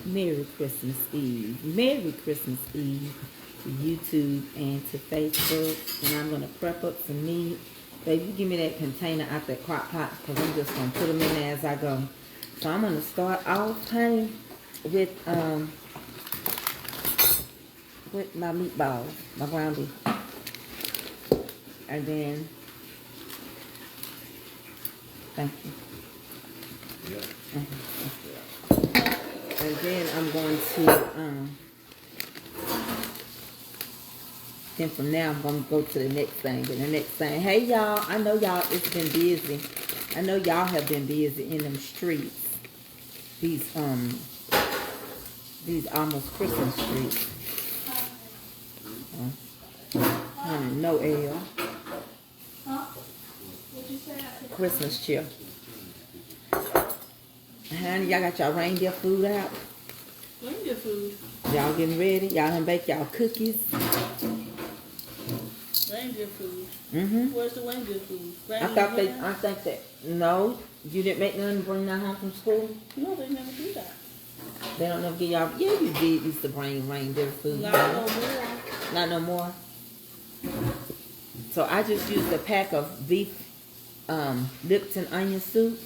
Merry Christmas Eve. Merry Christmas Eve to YouTube and to Facebook. And I'm going to prep up some meat. Baby, you give me that container out that crock pot because I'm just going to put them in there as I go. So I'm going to start off, honey, with my meatballs, my ground beef. And then, thank you. Yeah. And then I'm going to, then from now I'm going to go to the next thing. And the next thing, hey y'all, I know y'all, it's been busy. I know y'all have been busy in them streets. These almost Christmas streets. Honey, no L. Christmas cheer. Honey, y'all got y'all reindeer food out? Reindeer food? Y'all getting ready? Y'all done bake y'all cookies? Reindeer food? Mm-hmm. Where's the reindeer food? I think that, no, you didn't make none and bring that home from school? No, they never do that. They don't never get y'all, yeah, you did used to bring reindeer food. Not no more. Not no more? So I just used a pack of beef Lipton onion soup.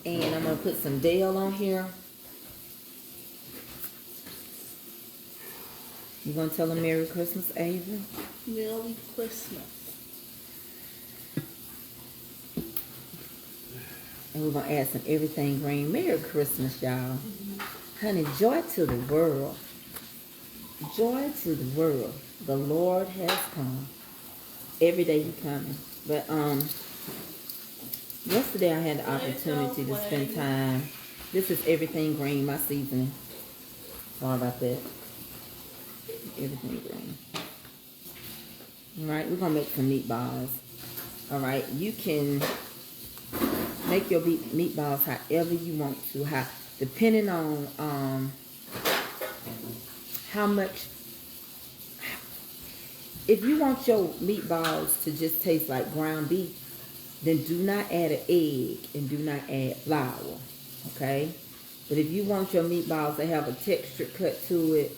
And I'm going to put some Dale on here. You going to tell them Merry Christmas, Ava? Merry Christmas. And we're going to add some everything green. Merry Christmas, y'all. Honey, joy to the world. Joy to the world. The Lord has come. Every day He's coming. But, yesterday I had the opportunity to spend time. This is everything green, my seasoning. Sorry about that. Everything green. Alright, we're going to make some meatballs. Alright, you can make your meatballs however you want to. Depending on how much. If you want your meatballs to just taste like ground beef, then do not add an egg and do not add flour, okay? But if you want your meatballs to have a texture cut to it,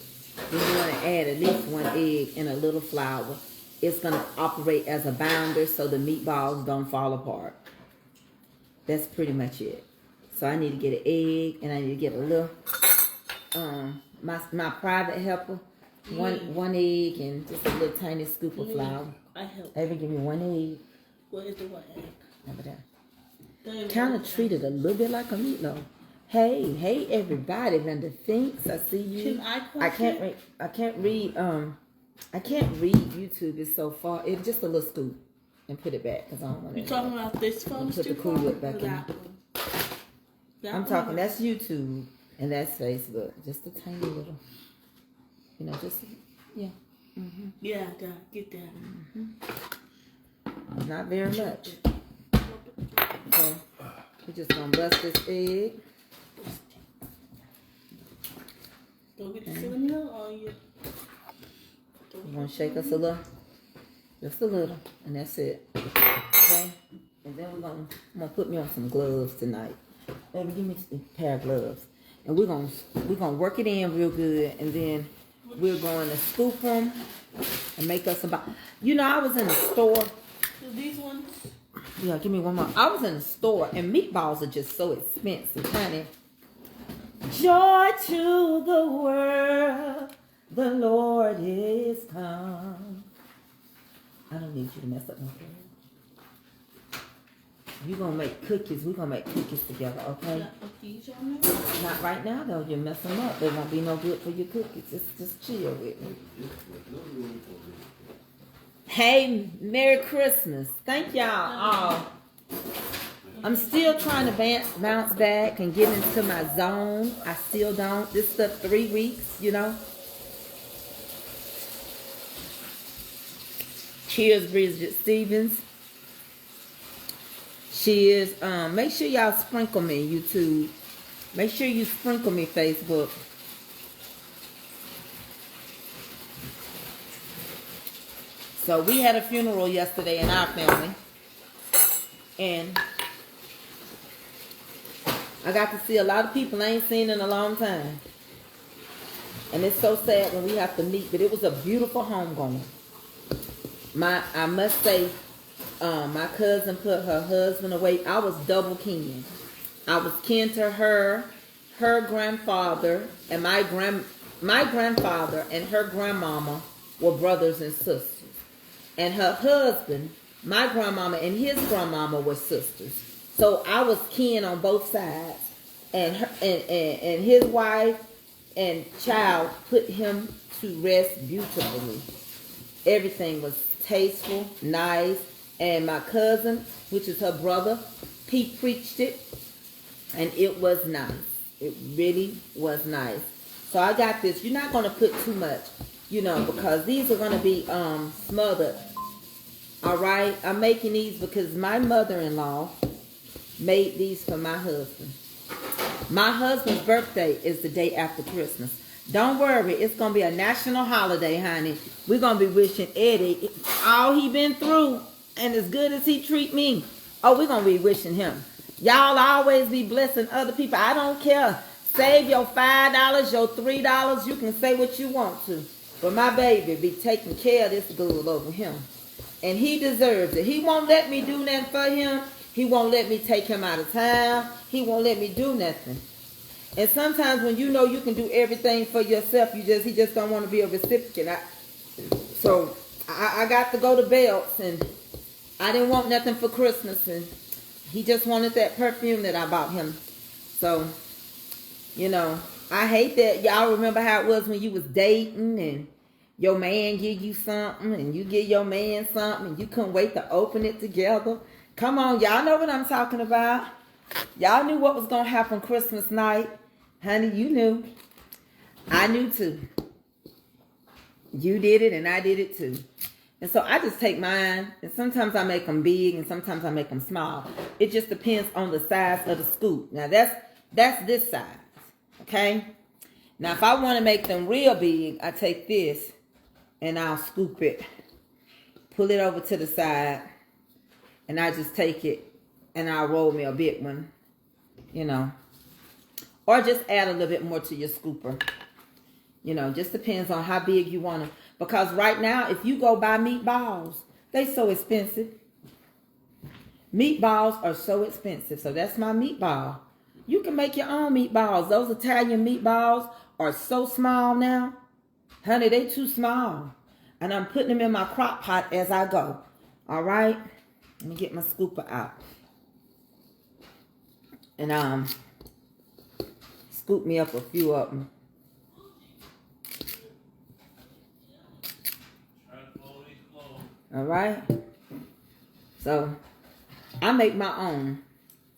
then you want to add at least one egg and a little flour. It's going to operate as a bounder so the meatballs don't fall apart. That's pretty much it. So I need to get an egg and I need to get a little, my private helper, one egg and just a little tiny scoop of flour. I help. Ever give me one egg. What is the one egg? Over there. Kind of treated a little bit like a meatloaf. Hey, everybody, Linda Finks, I see you. I can't read YouTube. It's so far. It's just a little scoop, and put it back because I don't want to. You talking about this phone? Put the cool whip back in. I'm talking. That's YouTube and that's Facebook. Just a tiny little. You know, just yeah. Mm-hmm. Yeah, get that. Mm-hmm. Not very much. Okay, we're just gonna bust this egg. Don't get the cinnamon on you. We're gonna shake us a little, just a little, and that's it. Okay, and then I'm gonna put me on some gloves tonight. Baby, give me a pair of gloves, and we're gonna work it in real good, and then we're going to scoop them and make us about. You know, I was in the store. These ones? Yeah, give me one more. I was in the store, and meatballs are just so expensive, honey. Joy to the world, the Lord is come. I don't need you to mess up my food. You're going to make cookies. We're going to make cookies together, okay? Not right now, though. You mess them up. They won't be no good for your cookies. Just chill with me. Hey, Merry Christmas. Thank y'all. I'm still trying to bounce back and get into my zone. I still don't. This stuff 3 weeks, you know. Cheers, Bridget Stevens. Cheers. Make sure y'all sprinkle me, YouTube. Make sure you sprinkle me, Facebook. So we had a funeral yesterday in our family. And I got to see a lot of people I ain't seen in a long time. And it's so sad when we have to meet, but it was a beautiful homegoing. I must say, my cousin put her husband away. I was double kin. I was kin to her grandfather, and my grandfather and her grandmama were brothers and sisters. And her husband, my grandmama and his grandmama were sisters. So I was kin on both sides. And his wife and child put him to rest beautifully. Everything was tasteful, nice. And my cousin, which is her brother, he preached it. And it was nice. It really was nice. So I got this. You're not going to put too much, because these are going to be smothered. All right? I'm making these because my mother-in-law made these for my husband. My husband's birthday is the day after Christmas. Don't worry. It's going to be a national holiday, honey. We're going to be wishing Eddie all he been through and as good as he treat me. Oh, we're going to be wishing him. Y'all always be blessing other people. I don't care. Save your $5, your $3. You can say what you want to. But my baby be taking care of this good over him. And he deserves it. He won't let me do nothing for him. He won't let me take him out of town. He won't let me do nothing. And sometimes when you know you can do everything for yourself, he just don't want to be a recipient. So I got to go to Belts, and I didn't want nothing for Christmas, and he just wanted that perfume that I bought him. So, I hate that. Y'all remember how it was when you was dating and your man give you something and you give your man something and you couldn't wait to open it together. Come on, y'all know what I'm talking about. Y'all knew what was going to happen Christmas night. Honey, you knew. I knew too. You did it and I did it too. And so I just take mine, and sometimes I make them big and sometimes I make them small. It just depends on the size of the scoop. Now that's this size, okay? Now if I want to make them real big, I take this and I'll scoop it, pull it over to the side, and I just take it and I'll roll me a big one, Or just add a little bit more to your scooper. Just depends on how big you want them. Because right now, if you go buy meatballs, they so expensive. Meatballs are so expensive. So that's my meatball. You can make your own meatballs. Those Italian meatballs are so small now. Honey, they too small. And I'm putting them in my crock pot as I go. All right? Let me get my scooper out. And scoop me up a few of them. All right, so I make my own,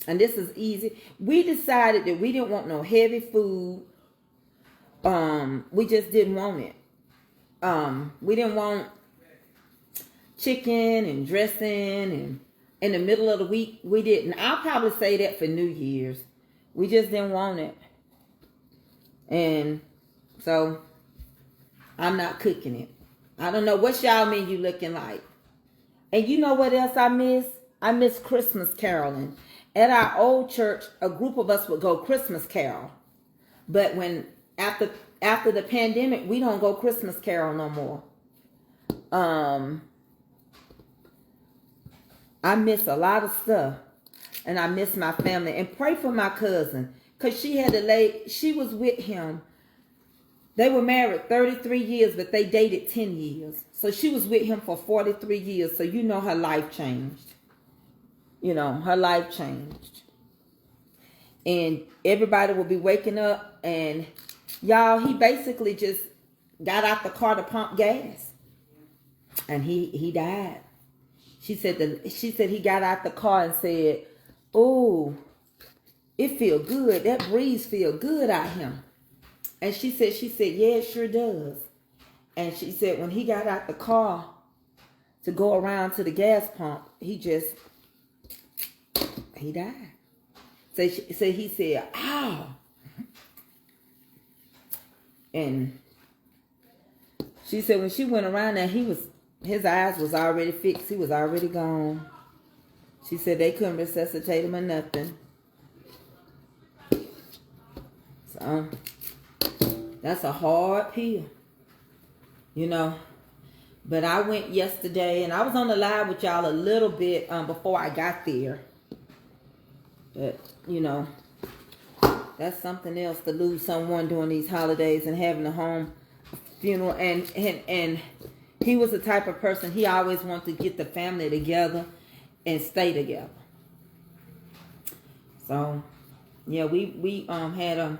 and this is easy. We decided that we didn't want no heavy food. We just didn't want it. We didn't want chicken and dressing, and in the middle of the week we didn't. I'll probably say that for New Year's. We just didn't want it, and so I'm not cooking it. I don't know what y'all menu looking like. And you know what else I miss? I miss Christmas caroling. At our old church, a group of us would go Christmas carol. But after the pandemic, we don't go Christmas carol no more. I miss a lot of stuff. And I miss my family. And pray for my cousin. Because she was with him. They were married 33 years, but they dated 10 years. So she was with him for 43 years. So her life changed. Her life changed. And everybody will be waking up, and y'all, he basically just got out the car to pump gas. And he died. She said he got out the car and said, "Oh, it feel good. That breeze feel good out here." And she said, "Yeah, it sure does." And she said when he got out the car to go around to the gas pump, he died. So he said, "Ow." And she said when she went around there, his eyes was already fixed. He was already gone. She said they couldn't resuscitate him or nothing. So That's a hard pill, you know. But I went yesterday, and I was on the live with y'all a little bit before I got there. But, you know, that's something else to lose someone during these holidays and having a home funeral. And he was the type of person, he always wanted to get the family together and stay together. So, yeah, we had a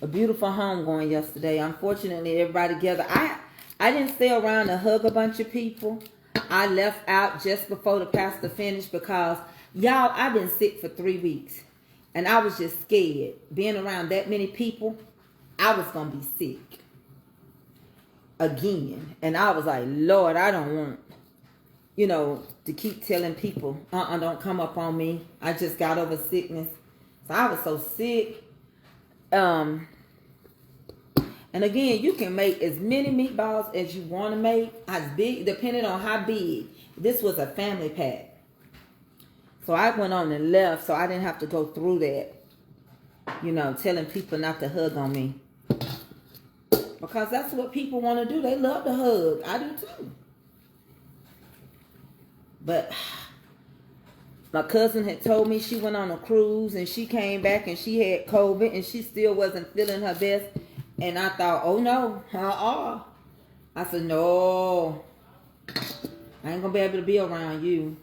beautiful home going yesterday. Unfortunately, everybody together. I didn't stay around to hug a bunch of people. I left out just before the pastor finished because, y'all, I've been sick for 3 weeks. And I was just scared. Being around that many people, I was going to be sick again. And I was like, Lord, I don't want, you know, to keep telling people, don't come up on me. I just got over sickness. So I was so sick. And again, you can make as many meatballs as you want to make, as big, depending on how big. This was a family pack. So I went on and left, so I didn't have to go through that, you know, telling people not to hug on me. Because that's what people want to do. They love to hug. I do too. But my cousin had told me she went on a cruise and she came back and she had COVID and she still wasn't feeling her best. And I thought, oh no, I said, no, I ain't gonna be able to be around you.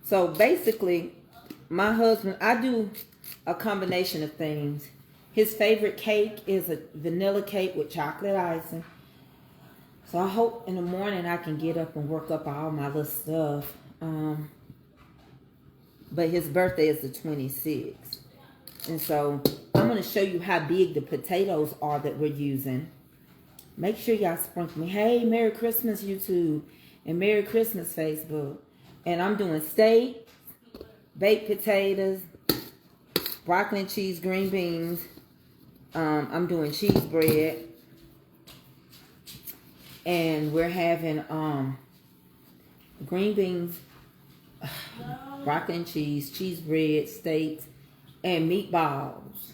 So basically, my husband, I do a combination of things. His favorite cake is a vanilla cake with chocolate icing. So I hope in the morning I can get up and work up all my little stuff. But his birthday is the 26th. And so I'm going to show you how big the potatoes are that we're using. Make sure y'all sprinkle me. Hey, Merry Christmas, YouTube. And Merry Christmas, Facebook. And I'm doing steak, baked potatoes, broccoli and cheese, green beans. I'm doing cheese bread. And we're having green beans, broccoli and cheese bread, steaks, and meatballs.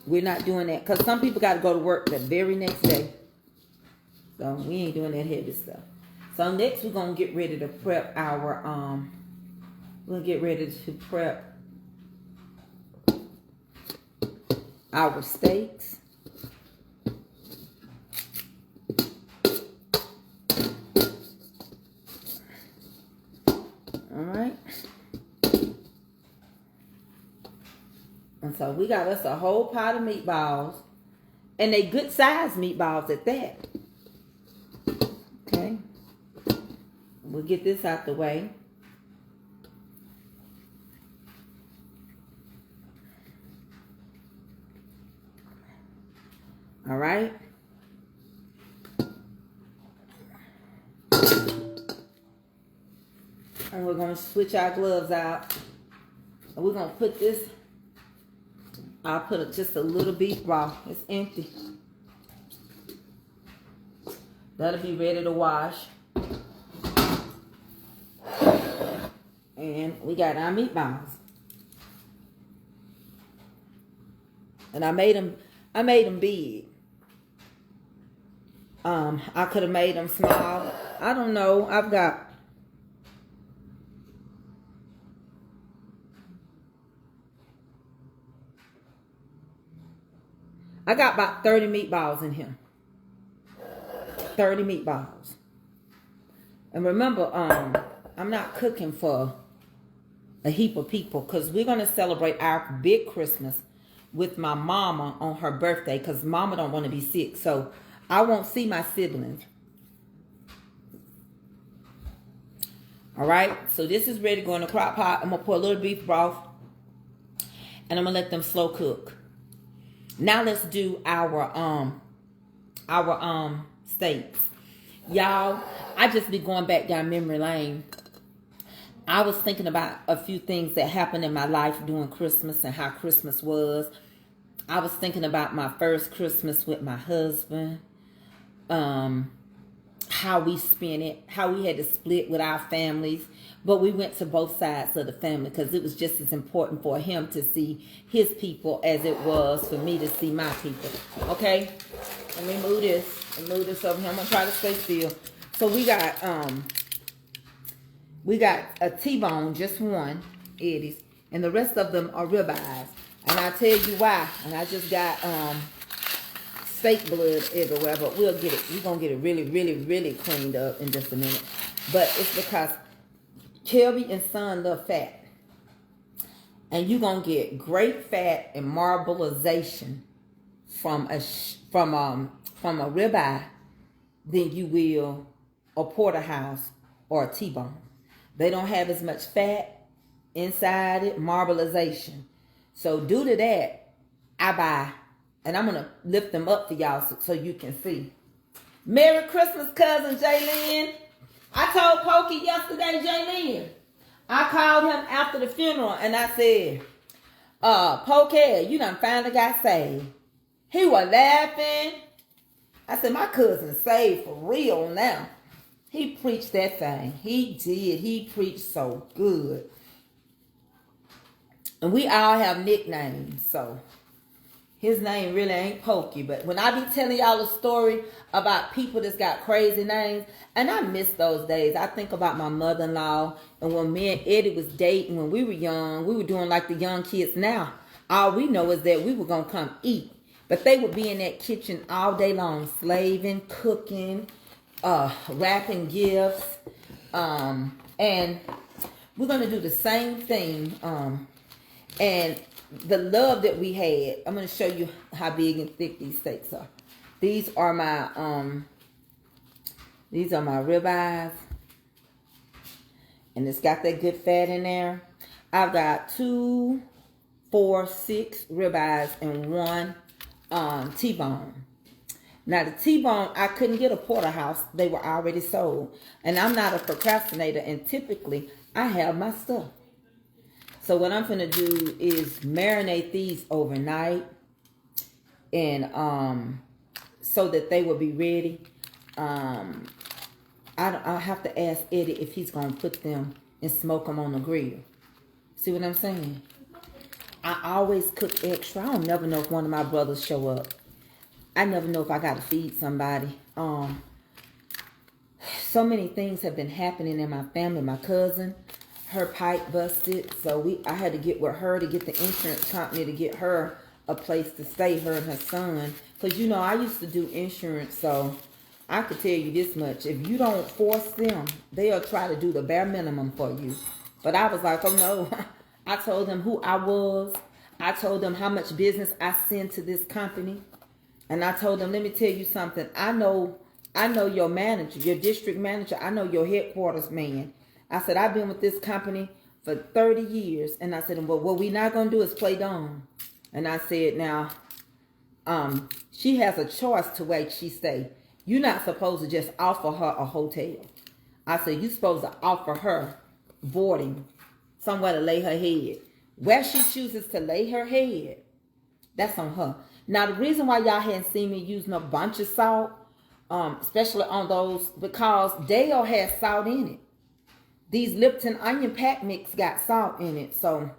We're not doing that because some people got to go to work the very next day. So we ain't doing that heavy stuff. So next we're going to get ready to prep our, we'll get ready to prep our steaks. All right. And so we got us a whole pot of meatballs. And they good sized meatballs at that. Okay. We'll get this out the way. All right. And we're going to switch our gloves out. And we're going to put this, I'll put just a little beef broth. It's empty. That'll be ready to wash. And we got our meatballs. And I made them big. I could have made them small. I don't know. I got about 30 meatballs in here. 30 meatballs. And remember, I'm not cooking for a heap of people because we're going to celebrate our big Christmas with my mama on her birthday because mama don't want to be sick. So I won't see my siblings. All right. So this is ready to go in the crock pot. I'm going to pour a little beef broth and I'm going to let them slow cook. Now let's do our steaks. Y'all, I just be going back down memory lane. I was thinking about a few things that happened in my life during Christmas and how Christmas was. I was thinking about my first Christmas with my husband. how we spent it, how we had to split with our families. But we went to both sides of the family because it was just as important for him to see his people as it was for me to see my people. Okay? Let me move this. And move this over here. I'm gonna try to stay still. So we got a T-bone, just one, Eddie's, and the rest of them are ribeyes. And I'll tell you why. And I just got steak blood everywhere, but we'll get it. We're gonna get it really, really, really cleaned up in just a minute. But it's because Kelby and Son love fat. And you're gonna get great fat and marbleization from a ribeye than you will a porterhouse or a T-bone. They don't have as much fat inside it, marbleization. So due to that, I buy, and I'm going to lift them up for y'all so you can see. Merry Christmas, cousin Jaylyn. I told Pokey yesterday, Jaylyn. I called him after the funeral and I said, Pokey, you done finally got saved. He was laughing. I said, my cousin saved for real now. He preached that thing. He did. He preached so good. And we all have nicknames, so his name really ain't Pokey. But when I be telling y'all a story about people that's got crazy names, and I miss those days. I think about my mother-in-law, and when me and Eddie was dating when we were young, we were doing like the young kids now. All we know is that we were going to come eat. But they would be in that kitchen all day long, slaving, cooking, wrapping gifts. And we're going to do the same thing. And the love that we had, I'm going to show you how big and thick these steaks are. These are my ribeyes. And it's got that good fat in there. I've got 2, 4, 6 ribeyes and 1 T-bone. Now the T-bone, I couldn't get a porterhouse. They were already sold. And I'm not a procrastinator, and typically I have my stuff. So what I'm gonna do is marinate these overnight, and so that they will be ready. I'll have to ask Eddie if he's gonna put them and smoke them on the grill. See what I'm saying? I always cook extra. I don't never know if one of my brothers show up. I never know if I gotta feed somebody. So many things have been happening in my family. My cousin, her pipe busted, so I had to get with her to get the insurance company to get her a place to stay, her and her son. Because, you know, I used to do insurance, so I could tell you this much. If you don't force them, they'll try to do the bare minimum for you. But I was like, oh no. I told them who I was. I told them how much business I send to this company. And I told them, let me tell you something. I know your manager, your district manager. I know your headquarters man. I said, I've been with this company for 30 years. And I said, well, what we not going to do is play dumb. And I said, now, she has a choice to where she stay. You're not supposed to just offer her a hotel. I said, you're supposed to offer her boarding, somewhere to lay her head. Where she chooses to lay her head, that's on her. Now, the reason why y'all hadn't seen me using a bunch of salt, especially on those, because Dale has salt in it. These Lipton onion pack mix got salt in it, so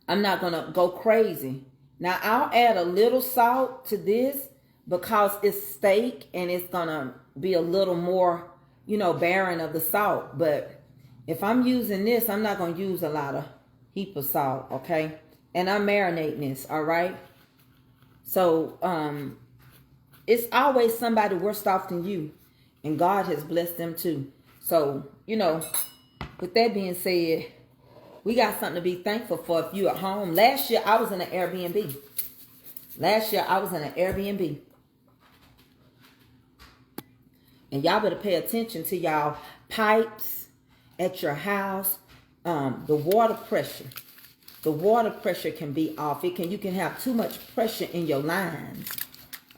I'm not going to go crazy. Now, I'll add a little salt to this because it's steak and it's going to be a little more, you know, barren of the salt. But if I'm using this, I'm not going to use a lot of heap of salt, okay? And I'm marinating this, all right? So, it's always somebody worse off than you. And God has blessed them too. So, you know, with that being said, we got something to be thankful for if you at home. Last year, I was in an Airbnb. And y'all better pay attention to y'all pipes at your house. The water pressure. The water pressure can be off. You can have too much pressure in your lines.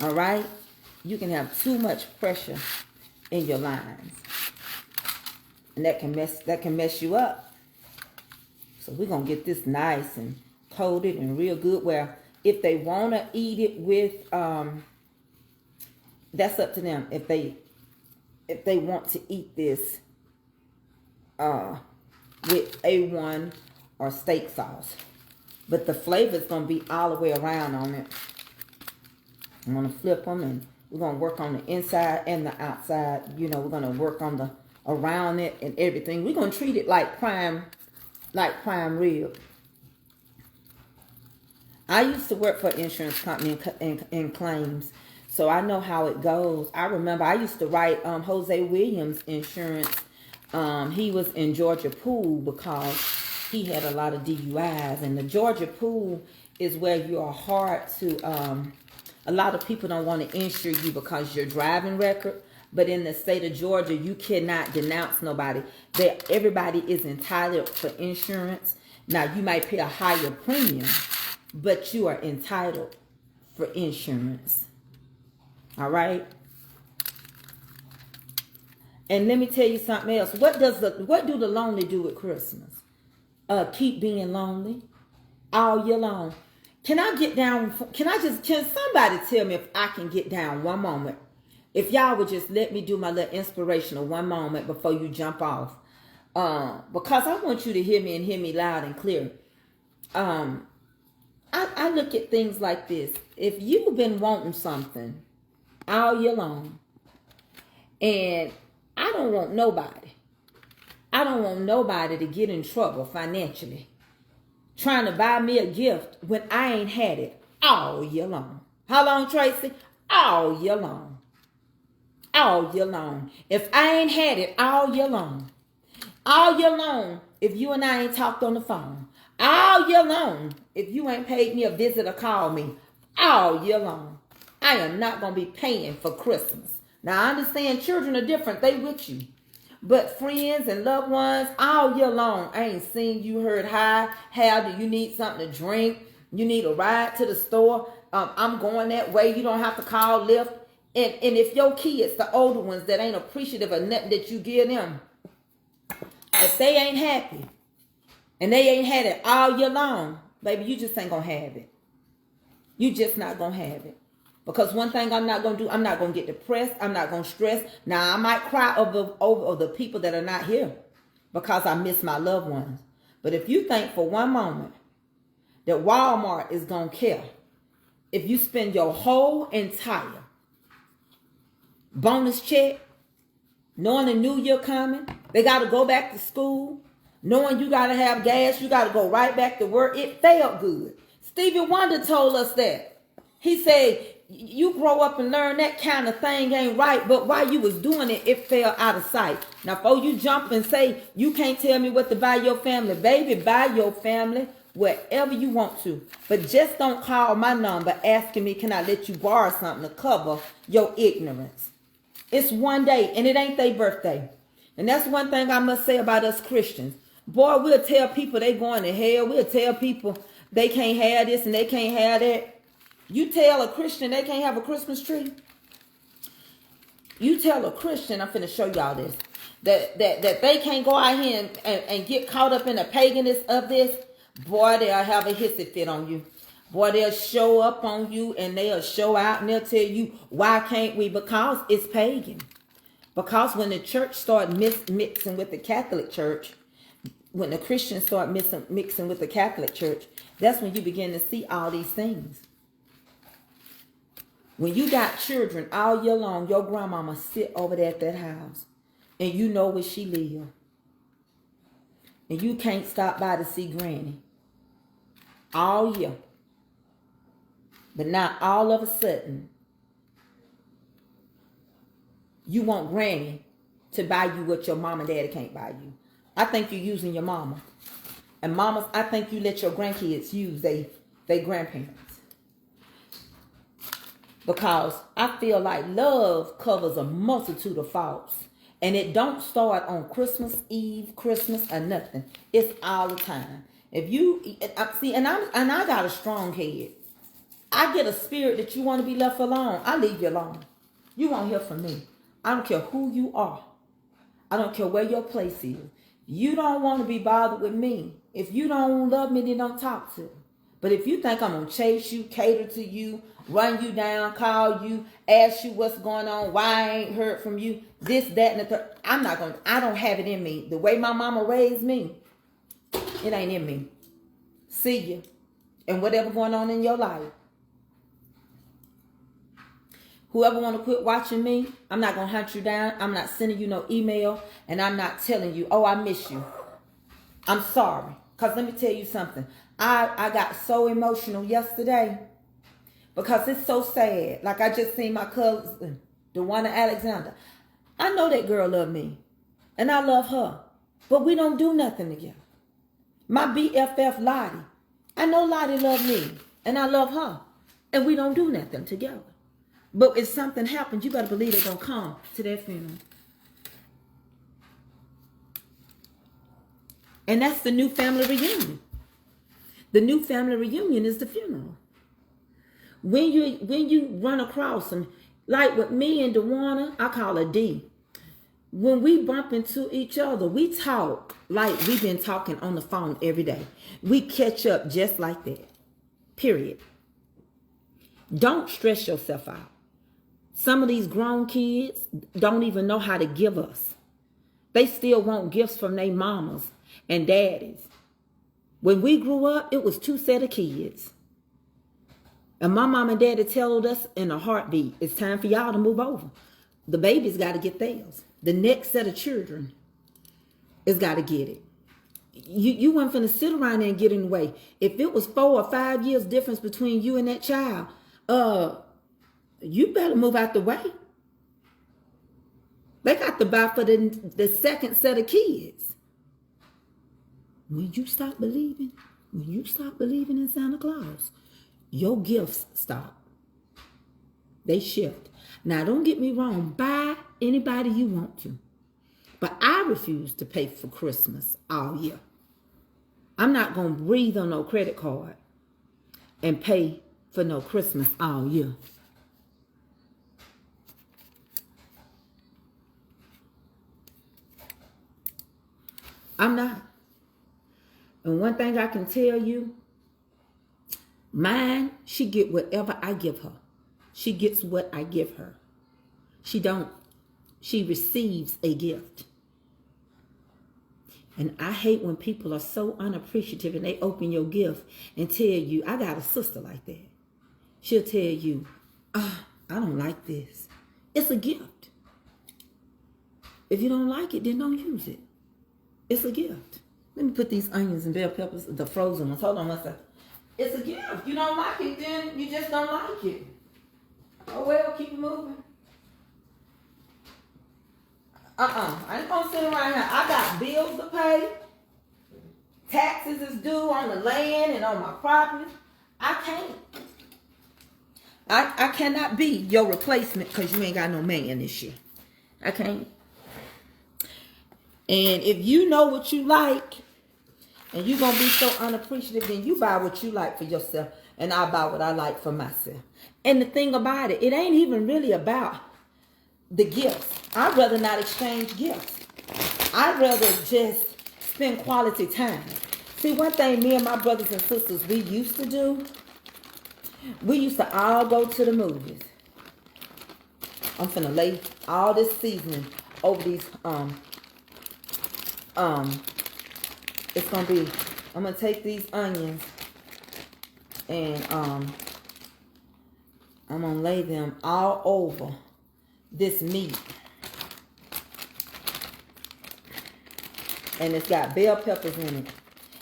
All right? You can have too much pressure in your lines. And that can mess you up. So we're going to get this nice and coated and real good. Where if they want to eat it with, that's up to them. If they if they want to eat this with A1 or steak sauce. But the flavor is going to be all the way around on it. I'm going to flip them, and we're going to work on the inside and the outside. You know, we're going to work on the around it and everything. We're going to treat it like prime rib. I used to work for an insurance company in claims, so I know how it goes. I remember I used to write Jose Williams insurance. He was in Georgia Pool because he had a lot of DUIs, and the Georgia Pool is where you are hard to, a lot of people don't want to insure you because your driving record, but in the state of Georgia, you cannot denounce nobody. Everybody is entitled for insurance. Now, you might pay a higher premium, but you are entitled for insurance. All right? And let me tell you something else. What do the lonely do at Christmas? Keep being lonely all year long. Can somebody tell me if I can get down one moment? If y'all would just let me do my little inspirational one moment before you jump off. Because I want you to hear me and hear me loud and clear. I look at things like this. If you've been wanting something all year long, and I don't want nobody to get in trouble financially trying to buy me a gift when I ain't had it all year long. How long, Tracy? All year long. All year long. If I ain't had it all year long, if you and I ain't talked on the phone, all year long, if you ain't paid me a visit or called me, all year long, I am not going to be paying for Christmas. Now, I understand children are different. They with you. But friends and loved ones, all year long, I ain't seen you, heard hi, how do you need something to drink? You need a ride to the store? I'm going that way. You don't have to call L.Y.F.E. And if your kids, the older ones that ain't appreciative of nothing that you give them, if they ain't happy and they ain't had it all year long, baby, you just ain't going to have it. You just not going to have it. Because one thing I'm not going to do, I'm not going to get depressed. I'm not going to stress. Now, I might cry over the people that are not here because I miss my loved ones. But if you think for one moment that Walmart is going to care if you spend your whole entire bonus check, knowing the new year coming, they got to go back to school, knowing you got to have gas, you got to go right back to work, it felt good. Stevie Wonder told us that. He said, you grow up and learn that kind of thing ain't right, but while you was doing it, it fell out of sight. Now, before you jump and say, you can't tell me what to buy your family, baby, buy your family whatever you want to. But just don't call my number asking me, can I let you borrow something to cover your ignorance? It's one day, and it ain't their birthday. And that's one thing I must say about us Christians. Boy, we'll tell people they going to hell. We'll tell people they can't have this and they can't have that. You tell a Christian they can't have a Christmas tree. You tell a Christian, I'm finna show y'all this, that they can't go out here and get caught up in the paganism of this. Boy, they'll have a hissy fit on you. Boy, they'll show up on you and they'll show out and they'll tell you, why can't we? Because it's pagan. Because when the church started mixing with the Catholic Church, when the Christians start mixing with the Catholic Church, that's when you begin to see all these things. When you got children all year long, your grandmama sit over there at that house and you know where she live. And you can't stop by to see Granny all year. But now all of a sudden, you want Granny to buy you what your mom and daddy can't buy you. I think you're using your mama. And mamas, I think you let your grandkids use their grandparents. Because I feel like love covers a multitude of faults. And it don't start on Christmas Eve, Christmas, or nothing. It's all the time. If you see, and I got a strong head. I get a spirit that you want to be left alone. I leave you alone. You won't hear from me. I don't care who you are. I don't care where your place is. You don't want to be bothered with me. If you don't love me, then don't talk to me. But if you think I'm going to chase you, cater to you, run you down, call you, ask you what's going on, why I ain't heard from you, this, that, and the third, I don't have it in me. The way my mama raised me, it ain't in me. See you. And whatever going on in your life. Whoever want to quit watching me, I'm not going to hunt you down. I'm not sending you no email. And I'm not telling you, oh, I miss you. I'm sorry. Because let me tell you something. I got so emotional yesterday. Because it's so sad. Like I just seen my cousin, Dewana Alexander. I know that girl love me. And I love her. But we don't do nothing together. My BFF Lottie. I know Lottie love me. And I love her. And we don't do nothing together. But if something happens, you better believe they're going to come to that funeral. And that's the new family reunion. The new family reunion is the funeral. When you run across them, like with me and Dewana, I call her D. When we bump into each other, we talk like we've been talking on the phone every day. We catch up just like that. Period. Don't stress yourself out. Some of these grown kids don't even know how to give us. They still want gifts from their mamas and daddies. When we grew up, it was 2 sets of kids. And my mom and daddy told us in a heartbeat, it's time for y'all to move over. The babies got to get theirs. The next set of children has got to get it. You weren't finna sit around there and get in the way. If it was 4 or 5 years difference between you and that child, you better move out the way. They got to buy for the second set of kids. When you stop believing in Santa Claus, your gifts stop. They shift. Now, don't get me wrong. Buy anybody you want to. But I refuse to pay for Christmas all year. I'm not going to breathe on no credit card and pay for no Christmas all year. I'm not. And one thing I can tell you, mine, she get whatever I give her. She gets what I give her. She receives a gift. And I hate when people are so unappreciative and they open your gift and tell you, I got a sister like that. She'll tell you, I don't like this. It's a gift. If you don't like it, then don't use it. It's a gift. Let me put these onions and bell peppers, the frozen ones. Hold on one second. It's a gift. You don't like it, then you just don't like it. Oh, well, keep it moving. I ain't gonna sit around here. I got bills to pay. Taxes is due on the land and on my property. I can't. I cannot be your replacement because you ain't got no man this year. I can't. And if you know what you like, and you're going to be so unappreciative, then you buy what you like for yourself, and I buy what I like for myself. And the thing about it, it ain't even really about the gifts. I'd rather not exchange gifts. I'd rather just spend quality time. See, one thing me and my brothers and sisters, we used to do, we used to all go to the movies. I'm finna lay all this seasoning over these, it's gonna be, I'm gonna take these onions and I'm gonna lay them all over this meat. And it's got bell peppers in it.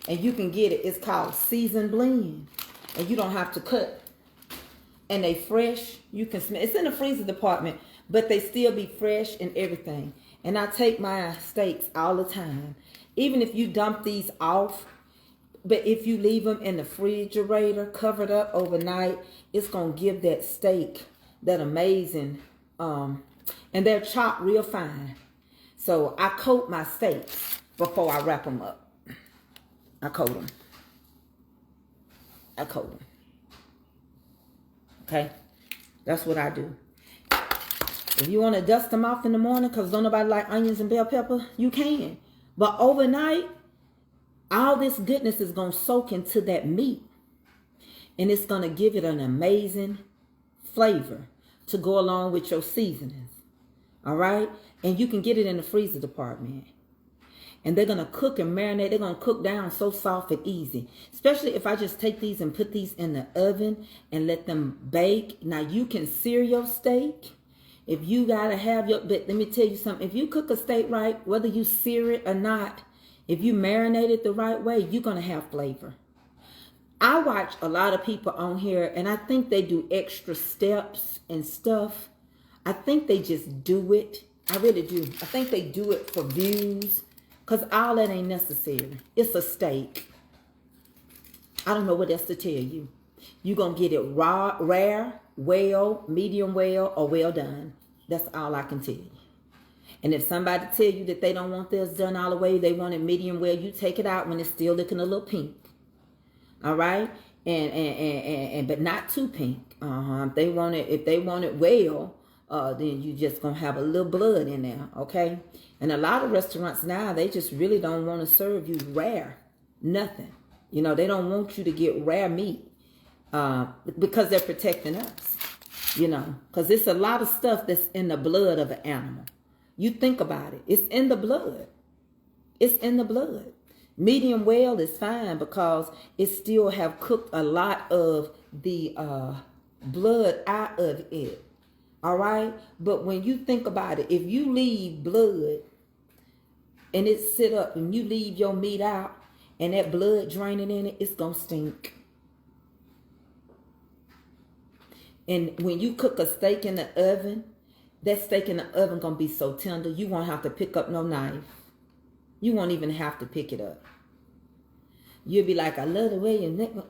And you can get it, it's called seasoned blend. And you don't have to cut. And they fresh, you can smell, it's in the freezer department, but they still be fresh and everything. And I take my steaks all the time. Even if you dump these off, but if you leave them in the refrigerator, covered up overnight, it's going to give that steak that amazing, and they're chopped real fine. So I coat my steaks before I wrap them up. I coat them. Okay? That's what I do. If you want to dust them off in the morning because don't nobody like onions and bell pepper, you can. But overnight, all this goodness is going to soak into that meat. And it's going to give it an amazing flavor to go along with your seasonings. All right? And you can get it in the freezer department. And they're going to cook and marinate. They're going to cook down so soft and easy. Especially if I just take these and put these in the oven and let them bake. Now, you can sear your steak. If you got to have your... But let me tell you something. If you cook a steak right, whether you sear it or not, if you marinate it the right way, you're going to have flavor. I watch a lot of people on here, and I think they do extra steps and stuff. I think they just do it. I really do. I think they do it for views. Because all that ain't necessary. It's a steak. I don't know what else to tell you. You're going to get it raw, rare, well, medium well, or well done. That's all I can tell you. And if somebody tell you that they don't want theirs done all the way, they want it medium well, you take it out when it's still looking a little pink. All right? And but not too pink. If they want it well, then you just going to have a little blood in there, okay? And a lot of restaurants now, they just really don't want to serve you rare. Nothing. You know, they don't want you to get rare meat because they're protecting us, you know. Because it's a lot of stuff that's in the blood of an animal. You think about it. It's in the blood. It's in the blood. Medium well is fine because it still have cooked a lot of the blood out of it. All right? But when you think about it, if you leave blood and it sit up and you leave your meat out and that blood draining in it, it's going to stink. And when you cook a steak in the oven, that steak in the oven going to be so tender, you won't have to pick up no knife. You won't even have to pick it up. You'll be like, I love the way you...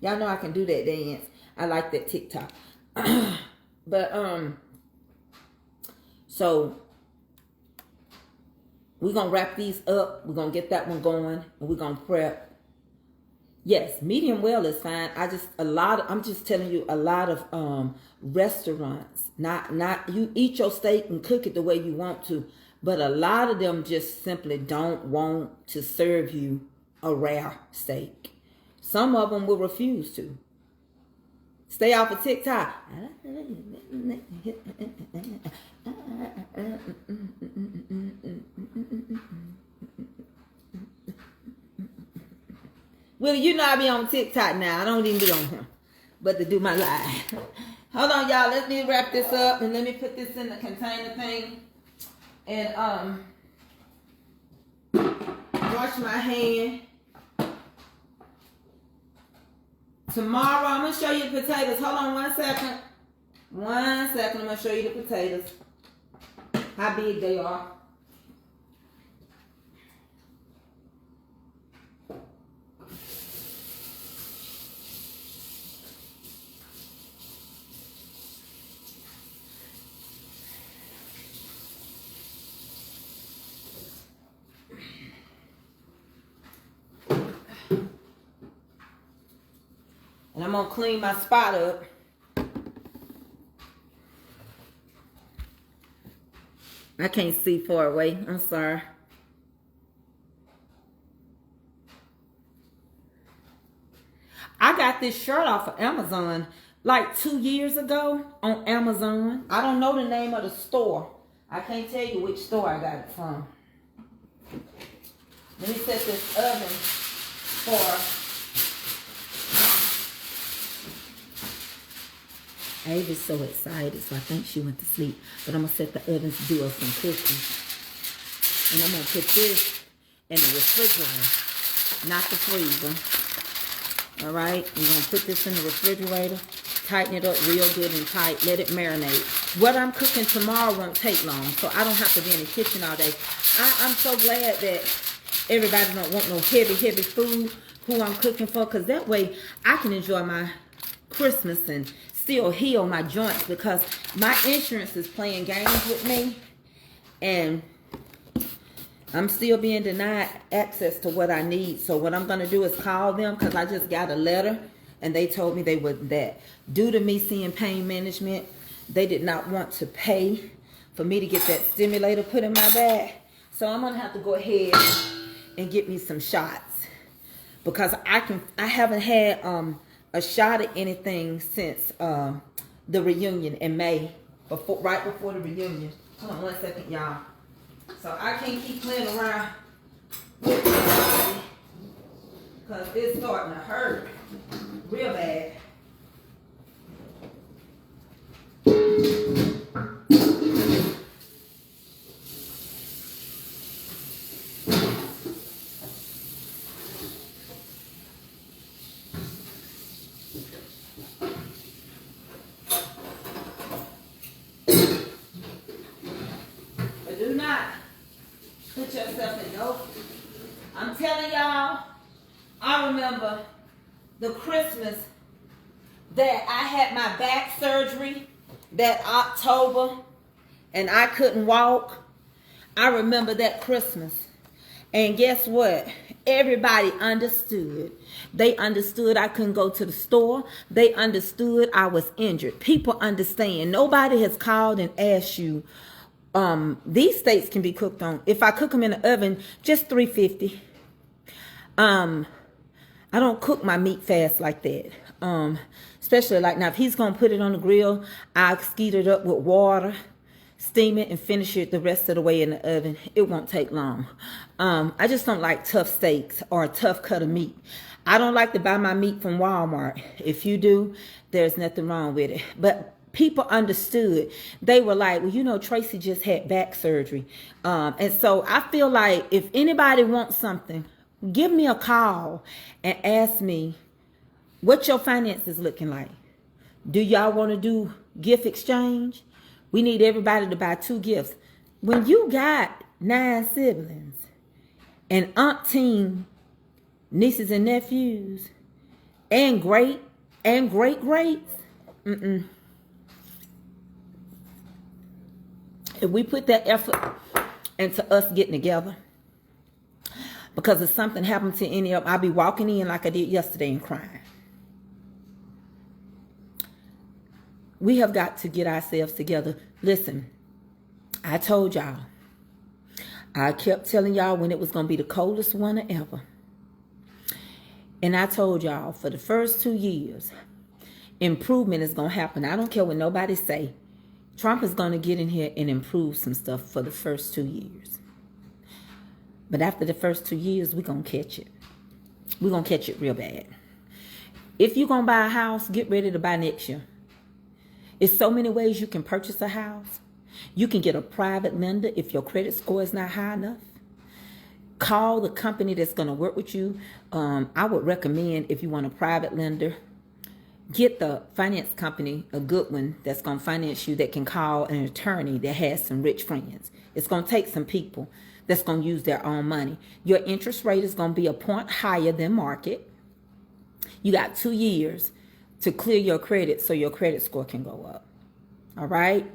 Y'all know I can do that dance. I like that TikTok. But, so, we're going to wrap these up. We're going to get that one going. And we're going to prep. Yes, medium well is fine. I'm just telling you, a lot of restaurants, not you eat your steak and cook it the way you want to, but a lot of them just simply don't want to serve you a rare steak. Some of them will refuse to. Stay off of TikTok. Well, you know I be on TikTok now. I don't even be on here, but to do my live. Hold on, y'all. Let me wrap this up and let me put this in the container thing. And wash my hand. Tomorrow, I'm going to show you the potatoes. Hold on 1 second. 1 second. I'm going to show you the potatoes. How big they are. And I'm going to clean my spot up. I can't see far away. I'm sorry. I got this shirt off of Amazon like 2 years ago on Amazon. I don't know the name of the store. I can't tell you which store I got it from. Let me set this oven for... Ava's so excited, so I think she went to sleep. But I'm going to set the oven to do us some cookies. And I'm going to put this in the refrigerator, not the freezer. All right? We're going to put this in the refrigerator, tighten it up real good and tight, let it marinate. What I'm cooking tomorrow won't take long, so I don't have to be in the kitchen all day. I'm so glad that everybody don't want no heavy food who I'm cooking for, because that way I can enjoy my Christmas and still heal my joints, because my insurance is playing games with me and I'm still being denied access to what I need. So what I'm going to do is call them, because I just got a letter and they told me they wouldn't that. Due to me seeing pain management, they did not want to pay for me to get that stimulator put in my bag. So I'm gonna have to go ahead and get me some shots because I haven't had a shot of anything since the reunion in May, right before the reunion. Hold on 1 second, y'all. So I can't keep playing around with my body because it's starting to hurt real bad. But do not put yourself in no. I'm telling y'all, I remember the Christmas that I had my back surgery that October and I couldn't walk. I remember that Christmas. And guess what? Everybody understood. They understood I couldn't go to the store. They understood I was injured. People understand. Nobody has called and asked you. These steaks can be cooked on. If I cook them in the oven, just 350. I don't cook my meat fast like that. Especially like now, if he's gonna put it on the grill, I'll skeet it up with water, steam it, and finish it the rest of the way in the oven. It won't take long. I just don't like tough steaks or a tough cut of meat. I don't like to buy my meat from Walmart. If you do, there's nothing wrong with it. But people understood. They were like, well, you know, Tracy just had back surgery. And so I feel like if anybody wants something, give me a call and ask me what your finances looking like. Do y'all want to do gift exchange? We need everybody to buy 2 gifts. When you got 9 siblings and umpteen nieces and nephews and great greats, if we put that effort into us getting together, because if something happened to any of them, I'll be walking in like I did yesterday and crying. We have got to get ourselves together. Listen, I told y'all. I kept telling y'all when it was going to be the coldest winter ever. And I told y'all for the first 2 years, improvement is going to happen. I don't care what nobody say. Trump is going to get in here and improve some stuff for the first 2 years. But after the first 2 years, we're going to catch it. We're going to catch it real bad. If you're going to buy a house, get ready to buy next year. There's so many ways you can purchase a house. You can get a private lender if your credit score is not high enough. Call the company that's going to work with you. I would recommend, if you want a private lender, get the finance company, a good one that's going to finance you, that can call an attorney that has some rich friends. It's going to take some people that's going to use their own money. Your interest rate is going to be a point higher than market. You got 2 years to clear your credit so your credit score can go up. All right?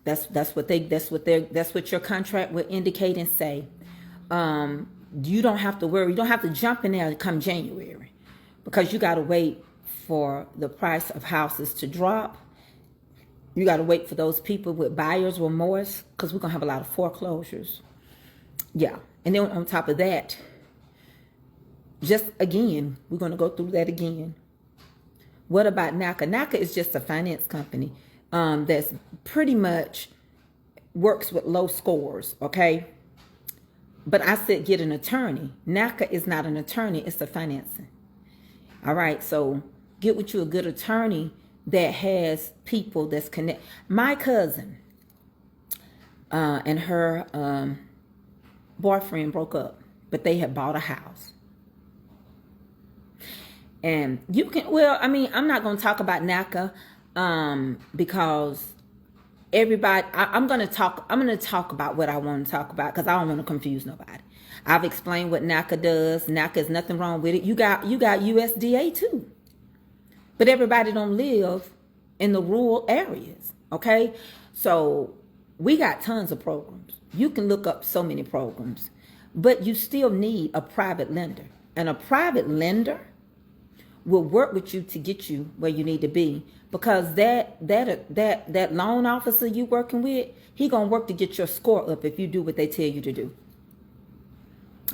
That's what your contract will indicate and say. You don't have to worry. You don't have to jump in there come January, because you got to wait for the price of houses to drop. You got to wait for those people with buyer's remorse, because we're going to have a lot of foreclosures. Yeah. And then on top of that, just again, we're going to go through that again. What about NACA? NACA is just a finance company that's pretty much works with low scores, okay? But I said get an attorney. NACA is not an attorney, it's a financing. All right, so get with you a good attorney that has people that's connect. My cousin and her boyfriend broke up, but they had bought a house. And you can, well, I mean, I'm not going to talk about NACA because everybody, I'm going to talk about what I want to talk about, because I don't want to confuse nobody. I've explained what NACA does. NACA is nothing wrong with it. You got USDA too. But everybody don't live in the rural areas, okay? So we got tons of programs. You can look up so many programs, but you still need a private lender. And a private lender will work with you to get you where you need to be. Because that loan officer you working with, he gonna work to get your score up if you do what they tell you to do.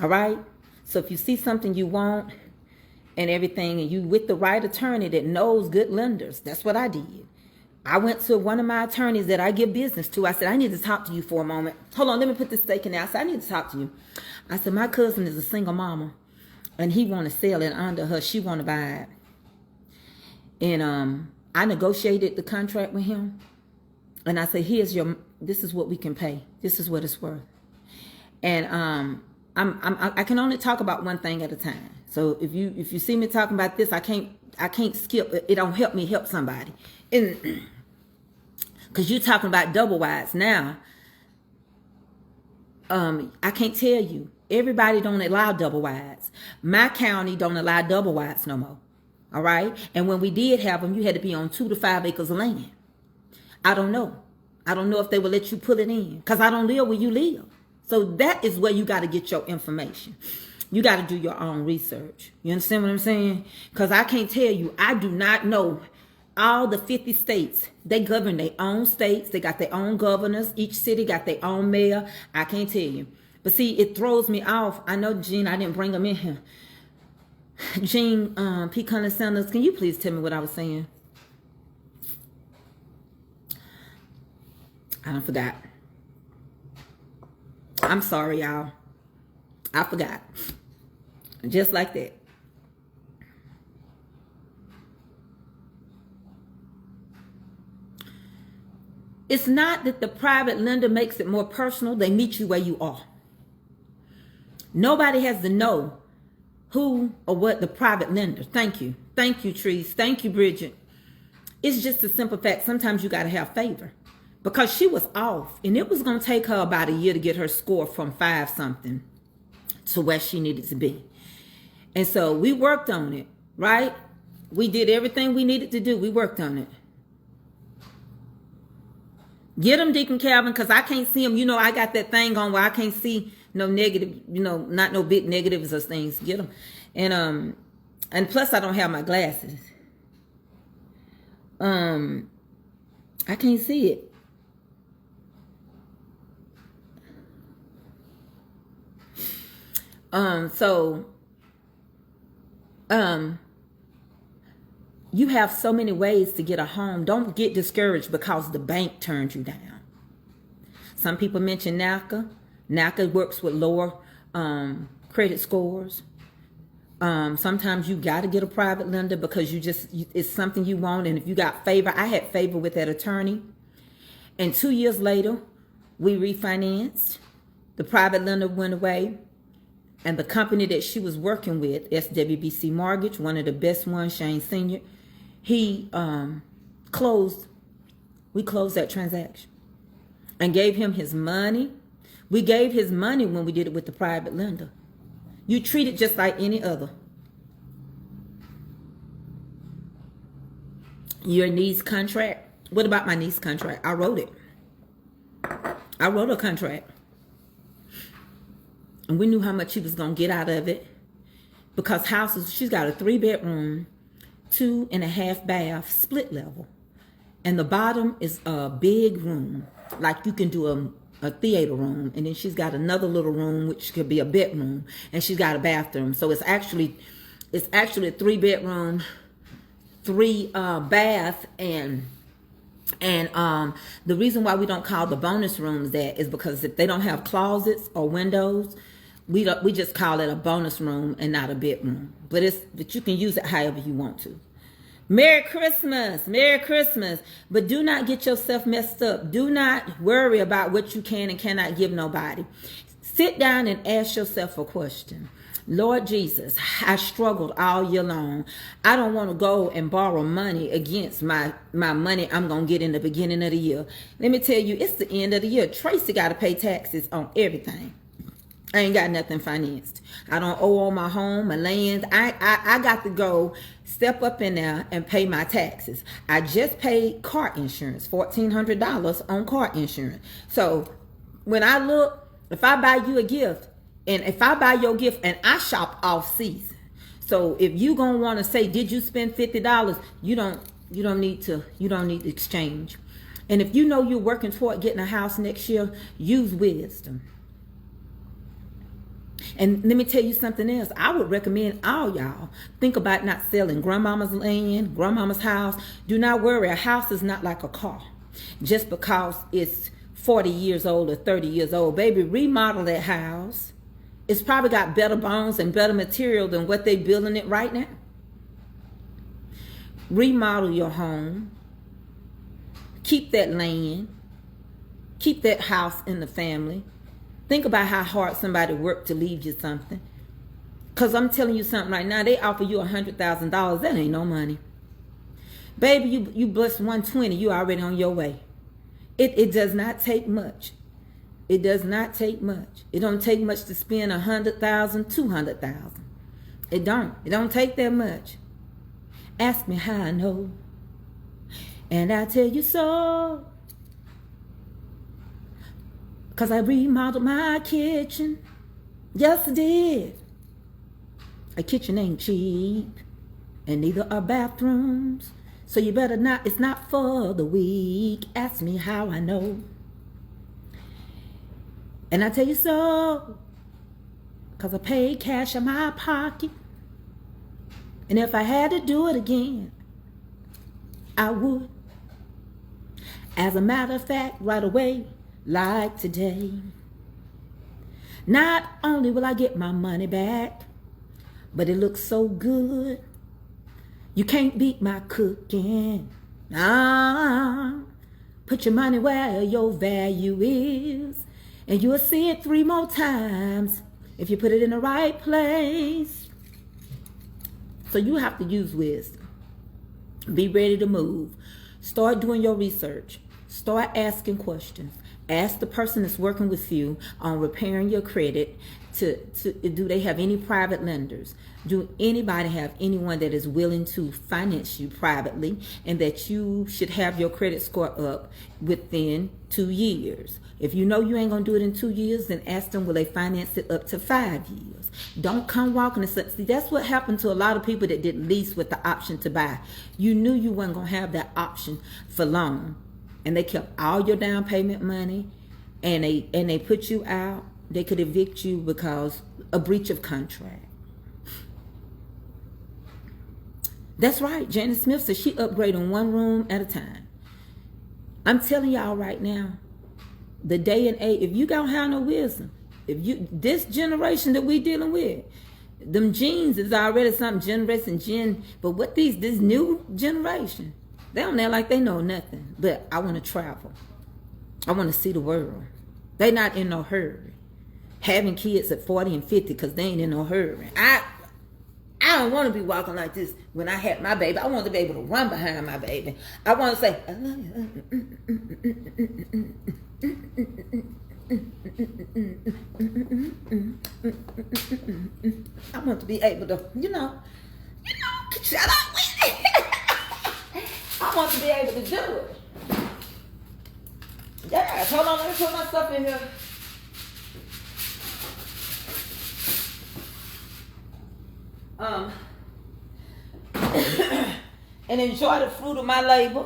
All right? So if you see something you want and everything, and you with the right attorney that knows good lenders, that's what I did. I went to one of my attorneys that I give business to. I said, I need to talk to you for a moment. Hold on, let me put this steak in there. I said, I need to talk to you. I said, my cousin is a single mama, and he want to sell it under her. She want to buy it. And I negotiated the contract with him. And I said, this is what we can pay. This is what it's worth. And I can only talk about one thing at a time. So if you see me talking about this, I can't skip. It don't help me help somebody. And because you're talking about double wides now, I can't tell you. Everybody don't allow double wides. My county don't allow double wides no more. All right? And when we did have them, you had to be on 2 to 5 acres of land. I don't know. I don't know if they will let you put it in, because I don't live where you live. So that is where you got to get your information. You got to do your own research. You understand what I'm saying? Because I can't tell you. I do not know. All the 50 states, they govern their own states. They got their own governors. Each city got their own mayor. I can't tell you. But see, it throws me off. I know, Gene, I didn't bring him in here. Gene P. Cunliffe Sanders, can you please tell me what I was saying? I forgot. I'm sorry, y'all. I forgot. Just like that. It's not that the private lender makes it more personal. They meet you where you are. Nobody has to know who or what the private lender. Thank you. Thank you, Tracy. Thank you, Bridget. It's just a simple fact. Sometimes you got to have favor. Because she was off. And it was going to take her about a year to get her score from 5 something to where she needed to be. And so we worked on it, right? We did everything we needed to do. We worked on it. Get them, Deacon Calvin, because I can't see them. You know, I got that thing on where I can't see no negative, you know, not no big negatives or things. Get them. And plus I don't have my glasses. I can't see it. You have so many ways to get a home. Don't get discouraged because the bank turned you down. Some people mention NACA. NACA works with lower credit scores. Sometimes you got to get a private lender because it's something you want. And if you got favor, I had favor with that attorney. And 2 years later, we refinanced. The private lender went away. And the company that she was working with, SWBC Mortgage, one of the best ones, Shane Sr., he closed. We closed that transaction and gave him his money. We gave his money when we did it with the private lender. You treat it just like any other. Your niece contract. What about my niece contract? I wrote it. I wrote a contract. And we knew how much she was going to get out of it. Because houses, she's got a 3-bedroom, 2.5 bath, split level. And the bottom is a big room. Like you can do a theater room. And then she's got another little room, which could be a bedroom. And she's got a bathroom. So it's actually a 3-bedroom, 3 bath. And the reason why we don't call the bonus rooms that is because if they don't have closets or windows, we just call it a bonus room and not a bedroom. But you can use it however you want to. Merry Christmas. Merry Christmas. But do not get yourself messed up. Do not worry about what you can and cannot give nobody. Sit down and ask yourself a question. Lord Jesus, I struggled all year long. I don't want to go and borrow money against my money I'm going to get in the beginning of the year. Let me tell you, it's the end of the year. Tracy got to pay taxes on everything. I ain't got nothing financed. I don't owe all my home, my land. I got to go step up in there and pay my taxes. I just paid car insurance, $1,400 on car insurance. So when I look, if I buy you a gift, and if I buy your gift and I shop off season, So if you gonna want to say, did you spend $50? You don't need to exchange. And if you know you're working toward getting a house next year, use wisdom. And let me tell you something else. I would recommend all y'all think about not selling grandmama's land, grandmama's house. Do not worry. A house is not like a car. Just because it's 40 years old or 30 years old, baby, remodel that house. It's probably got better bones and better material than what they're building it right now. Remodel your home. Keep that land. Keep that house in the family. Think about how hard somebody worked to leave you something. Because I'm telling you something right now. They offer you $100,000. That ain't no money. Baby, you bless 120. You already on your way. It does not take much. It does not take much. It don't take much to spend $100,000, $200,000. It don't take that much. Ask me how I know, and I'll tell you so. Cause I remodeled my kitchen. Yes, I did. A kitchen ain't cheap, and neither are bathrooms. So you better not, it's not for the weak. Ask me how I know, and I tell you so. Cause I paid cash in my pocket. And if I had to do it again, I would. As a matter of fact, right away, like today. Not only will I get my money back, but it looks so good. You can't beat my cooking. Put your money where your value is, and you'll see it 3 more times if you put it in the right place. So you have to use wisdom. Be ready to move. Start doing your research. Start asking questions. Ask the person that's working with you on repairing your credit do they have any private lenders? Do anybody have anyone that is willing to finance you privately, and that you should have your credit score up within 2 years? If you know you ain't gonna do it in 2 years, then ask them, will they finance it up to 5 years? Don't come walking and say, see, that's what happened to a lot of people that did lease with the option to buy. You knew you weren't gonna have that option for long, and they kept all your down payment money, and they put you out. They could evict you because a breach of contract. That's right. Janet Smith said she upgraded 1 room at a time. I'm telling y'all right now, the day and age, if you don't have no wisdom, this generation that we dealing with, them genes is already something generation, but what this new generation, they don't act like they know nothing. But I want to travel. I want to see the world. They not in no hurry. Having kids at 40 and 50 because they ain't in no hurry. I don't want to be walking like this when I had my baby. I want to be able to run behind my baby. I want to say, I love you. I want to be able to, shut up with it. I want to be able to do it. Yeah, hold on, let me put my stuff in here. And enjoy the fruit of my labor.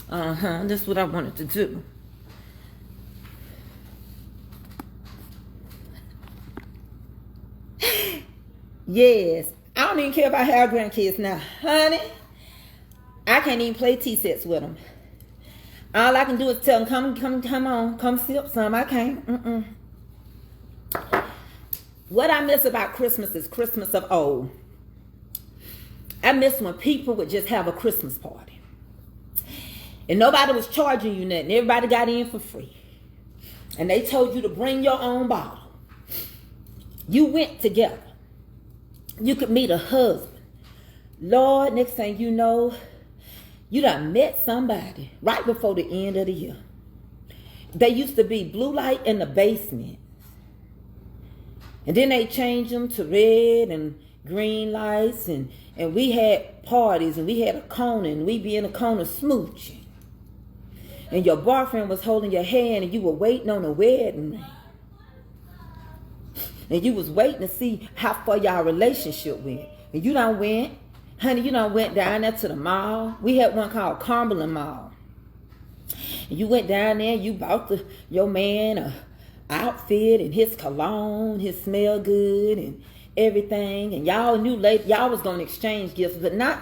That's what I wanted to do. Yes, I don't even care if I have grandkids now, honey. I can't even play T-sets with them. All I can do is tell them, come on, come sip some. I can't. What I miss about Christmas is Christmas of old. I miss when people would just have a Christmas party. And nobody was charging you nothing. Everybody got in for free. And they told you to bring your own bottle. You went together. You could meet a husband. Lord, next thing you know, you done met somebody right before the end of the year. They used to be blue light in the basement. And then they changed them to red and green lights. And we had parties, and we had a corner, and we be in a corner smooching. And your boyfriend was holding your hand, and you were waiting on a wedding ring. And you was waiting to see how far y'all relationship went. And you done went, honey, you done went down there to the mall. We had one called Cumberland Mall. And you went down there, you bought your man a outfit and his cologne, his smell good and everything. And y'all knew late y'all was gonna exchange gifts, but not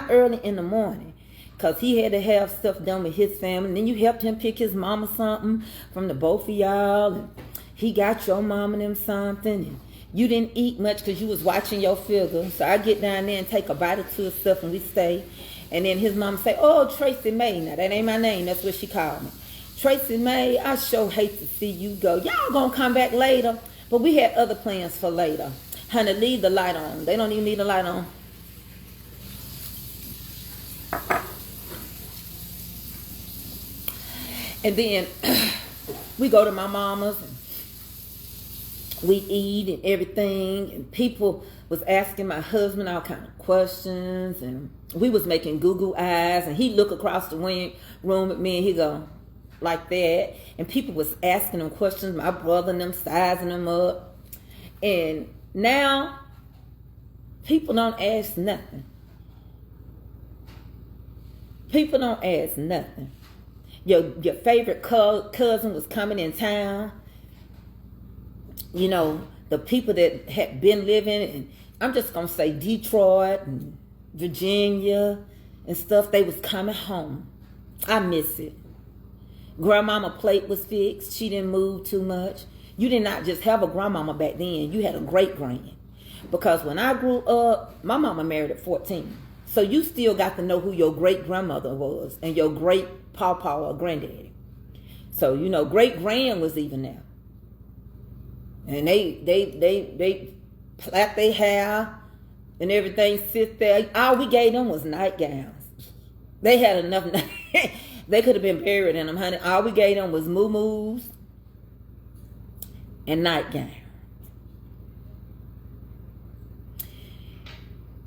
early in the morning. Cause he had to have stuff done with his family. And then you helped him pick his mama something from the both of y'all. And he got your mom and them something. And you didn't eat much because you was watching your figure. So I get down there and take a bite or two of stuff and we stay. And then his mom say, oh, Tracy May. Now that ain't my name. That's what she called me. Tracy May, I sure hate to see you go. Y'all gonna come back later. But we had other plans for later. Honey, leave the light on. They don't even need the light on. And then we go to my mama's and we eat and everything. And people was asking my husband all kind of questions. And we was making Google eyes. And he look across the room at me and he go like that. And people was asking him questions. My brother and them sizing him up. And now people don't ask nothing. People don't ask nothing. Your favorite cousin was coming in town. You know, the people that had been living in, I'm just going to say Detroit and Virginia and stuff, they was coming home. I miss it. Grandmama plate was fixed. She didn't move too much. You did not just have a grandmama back then. You had a great-grand. Because when I grew up, my mama married at 14. So you still got to know who your great-grandmother was and your great-pawpaw or granddaddy. So, you know, great-grand was even there. And they plait their hair and everything, sit there. All we gave them was nightgowns. They had enough. They could have been buried in them, honey. All we gave them was moo-moos and nightgowns.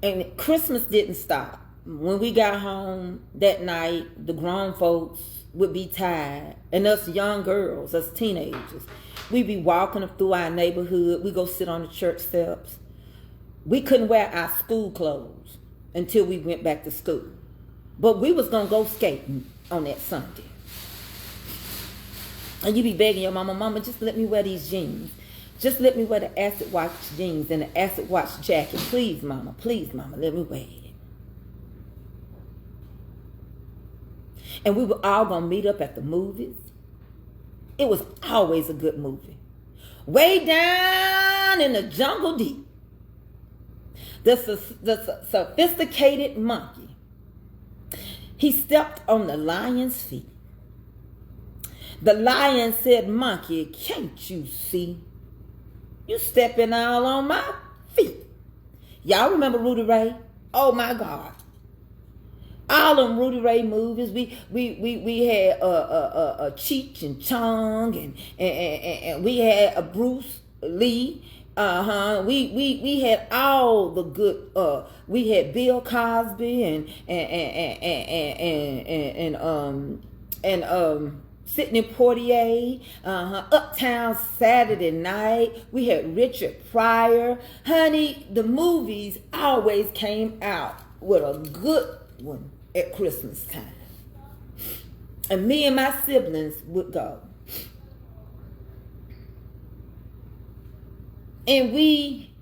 And Christmas didn't stop. When we got home that night, the grown folks would be tired. And us young girls, us teenagers, we'd be walking through our neighborhood. We go sit on the church steps. We couldn't wear our school clothes until we went back to school. But we was going to go skating on that Sunday. And you be begging your mama, just let me wear these jeans. Just let me wear the acid wash jeans and the acid wash jacket. Please, mama, let me wear it. And we were all going to meet up at the movies. It was always a good movie. Way down in the jungle deep, the sophisticated monkey, he stepped on the lion's feet. The lion said, monkey, can't you see? You stepping all on my feet. Y'all remember Rudy Ray? Oh my God. All them Rudy Ray movies. We had Cheech and Chong and we had a Bruce Lee. We had all the good. We had Bill Cosby and Sidney Poitier, Uptown Saturday Night. We had Richard Pryor. Honey, the movies always came out with a good one at Christmas time. And me and my siblings would go. And we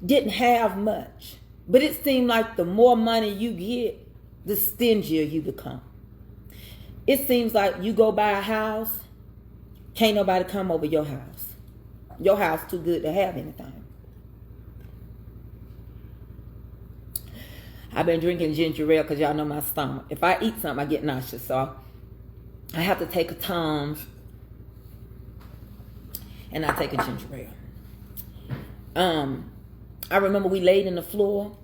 didn't have much. But it seemed like the more money you get, the stingier you become. It seems like you go buy a house, can't nobody come over your house. Your house too good to have anything. I've been drinking ginger ale because y'all know my stomach. If I eat something, I get nauseous. So I have to take a Tums and I take a ginger ale. I remember we laid in the floor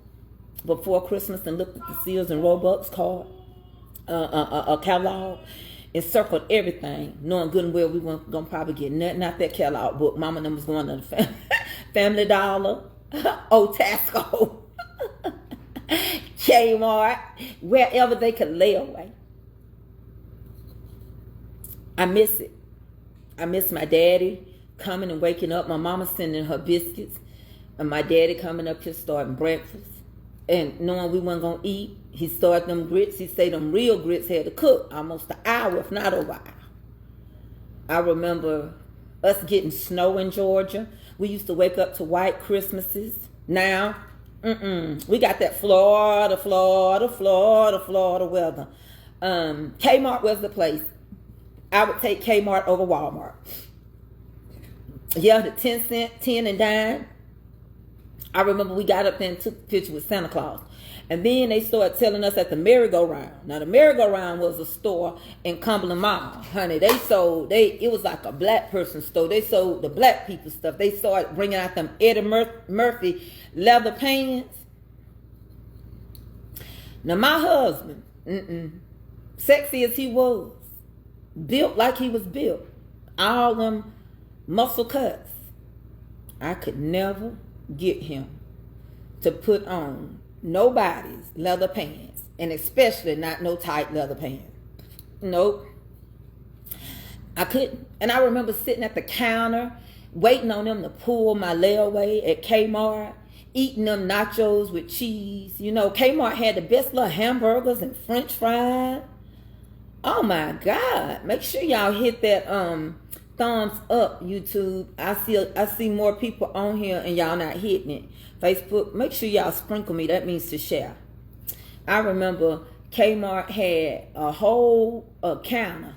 before Christmas and looked at the Sears and Roebuck's card. A catalog and circled everything, knowing good and well we weren't gonna probably get nothing out that catalog book. Mama and them was going to the Family Dollar, Old Tasco, Kmart, wherever they could lay away. I miss it. I miss my daddy coming and waking up. My mama sending her biscuits. And my daddy coming up here starting breakfast. And knowing we weren't going to eat, he started them grits. He said them real grits had to cook almost an hour, if not over an hour. I remember us getting snow in Georgia. We used to wake up to white Christmases. Now, we got that Florida weather. Kmart was the place. I would take Kmart over Walmart. Yeah, the 10 cent, 10 and dime. I remember we got up there and took a picture with Santa Claus. And then they started telling us at the merry-go-round. Now, the merry-go-round was a store in Cumberland Mall. Honey, it was like a black person store. They sold the black people stuff. They started bringing out them Eddie Murphy leather pants. Now, my husband, sexy as he was, built like he was built, all them muscle cuts, I could never get him to put on nobody's leather pants, and especially not no tight leather pants. Nope. I couldn't. And I remember sitting at the counter waiting on them to pull my layaway at Kmart, eating them nachos with cheese. You know, Kmart had the best little hamburgers and french fries. Oh my God. Make sure y'all hit that thumbs up, YouTube. I see more people on here and y'all not hitting it. Facebook, make sure y'all sprinkle me. That means to share. I remember Kmart had a whole counter.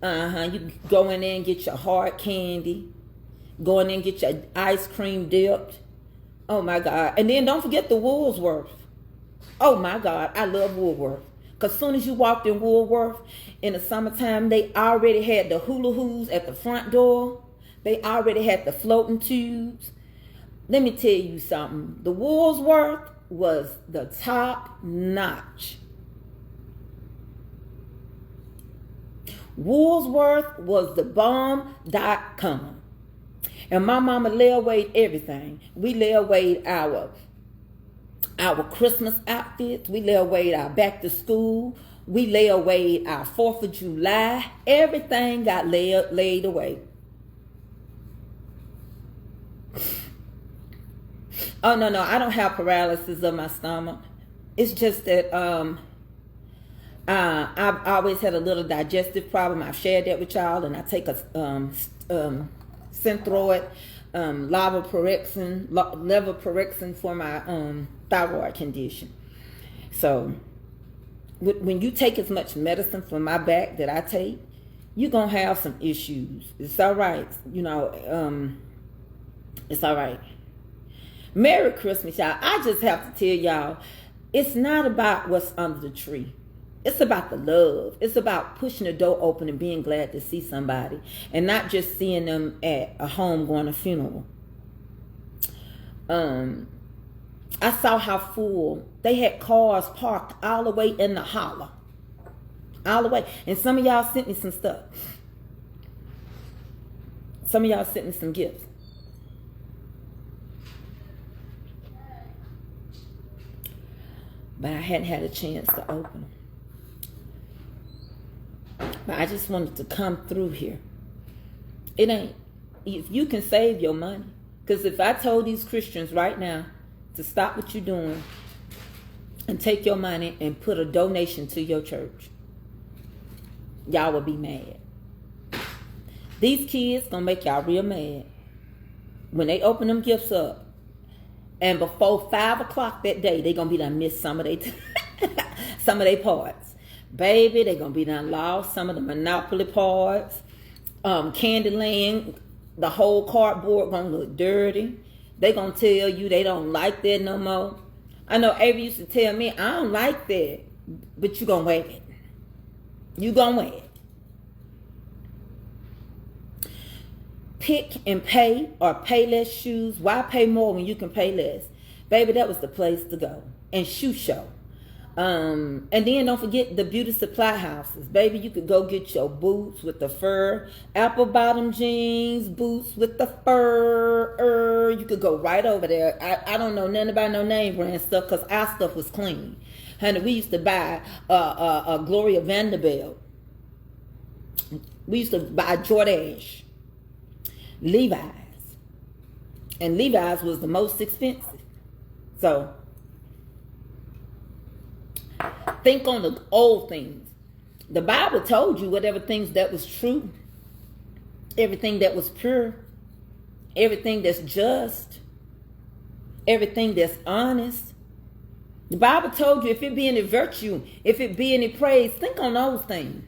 You go in there and get your hard candy. Go in there and get your ice cream dipped. Oh my God. And then don't forget the Woolworth. Oh my God. I love Woolworth. Because as soon as you walked in Woolworth in the summertime, they already had the hula hoops at the front door. They already had the floating tubes. Let me tell you something. The Woolworth was the top notch. Woolworth was the bomb.com. And my mama layawayed everything. We layawayed our Christmas outfits. We layawayed our back to school. We layawayed our 4th of July. Everything got laid away. Oh, no, I don't have paralysis of my stomach. It's just that I've always had a little digestive problem. I've shared that with y'all, and I take a Synthroid, levoperexin for my thyroid condition. So when you take as much medicine for my back that I take, you're going to have some issues. It's all right. You know, it's all right. Merry Christmas, y'all. I just have to tell y'all, it's not about what's under the tree. It's about the love. It's about pushing the door open and being glad to see somebody, and not just seeing them at a home going to funeral. I saw how full they had cars parked all the way in the holler. All the way. And some of y'all sent me some stuff. Some of y'all sent me some gifts. But I hadn't had a chance to open them. But I just wanted to come through here. It ain't, if you can save your money. Because if I told these Christians right now to stop what you're doing and take your money and put a donation to your church, y'all would be mad. These kids gonna make y'all real mad when they open them gifts up. And before 5 o'clock that day, they gonna be done miss some of their parts. Baby, they gonna be done lost some of the Monopoly parts. Candyland, the whole cardboard gonna look dirty. They gonna tell you they don't like that no more. I know Avery used to tell me, I don't like that, but you gonna wear it. You gonna wear it. Pick and pay or pay less shoes. Why pay more when you can pay less? Baby, that was the place to go. And shoe show. And then don't forget the beauty supply houses. Baby, you could go get your boots with the fur, apple bottom jeans, boots with the fur. You could go right over there. I don't know nothing about no name brand stuff because our stuff was clean. Honey, we used to buy Gloria Vanderbilt. We used to buy Jordache. Levi's. And Levi's was the most expensive. So, think on the old things. The Bible told you whatever things that was true, everything that was pure, everything that's just, everything that's honest. The Bible told you if it be any virtue, if it be any praise, think on those things.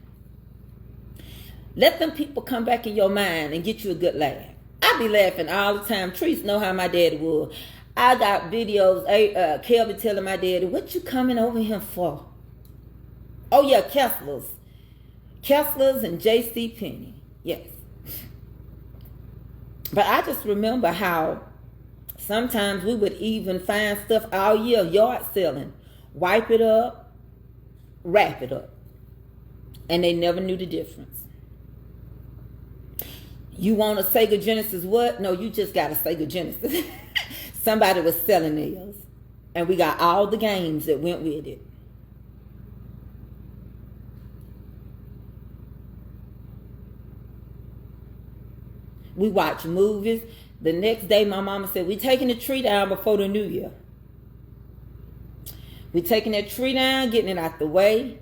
Let them people come back in your mind and get you a good laugh. I be laughing all the time. Trees know how my daddy was. I got videos, Kelby telling my daddy, what you coming over here for? Oh yeah, Kessler's and J.C. Penney. Yes. But I just remember how sometimes we would even find stuff all year, yard selling. Wipe it up, wrap it up. And they never knew the difference. You want a Sega Genesis what? No, you just got a Sega Genesis. Somebody was selling theirs. And we got all the games that went with it. We watch movies. The next day, my mama said, we taking the tree down before the new year. We taking that tree down, getting it out the way.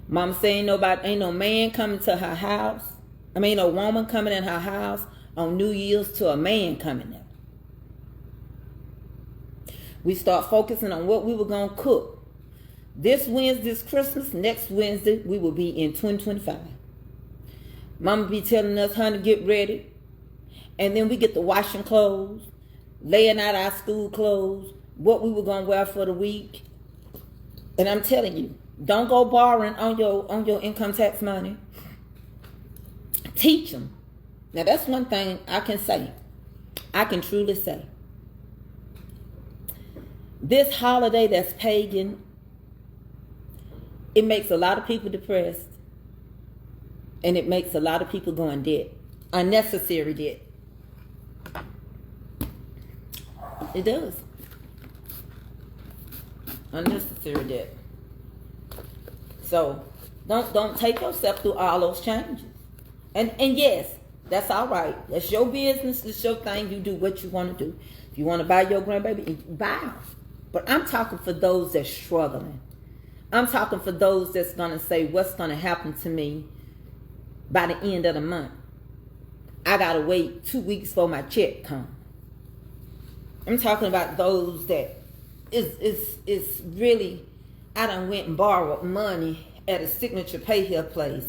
Mama saying ain't no man coming to her house. No woman coming in her house on New Year's to a man coming there. We start focusing on what we were going to cook. This Wednesday's Christmas. Next Wednesday, we will be in 2025. Mama be telling us, honey, get ready. And then we get to washing clothes, laying out our school clothes, what we were going to wear for the week. And I'm telling you, don't go borrowing on your income tax money. Teach them. Now, that's one thing I can say. I can truly say. This holiday that's pagan, it makes a lot of people depressed. And it makes a lot of people go in debt. Unnecessary debt. It does. Unnecessary debt. So, don't take yourself through all those changes. And yes, that's all right. That's your business. It's your thing. You do what you want to do. If you want to buy your grandbaby, buy them. But I'm talking for those that's struggling. I'm talking for those that's going to say, what's going to happen to me by the end of the month? I got to wait 2 weeks for my check come. I'm talking about those that is really, I done went and borrowed money at a signature pay here place.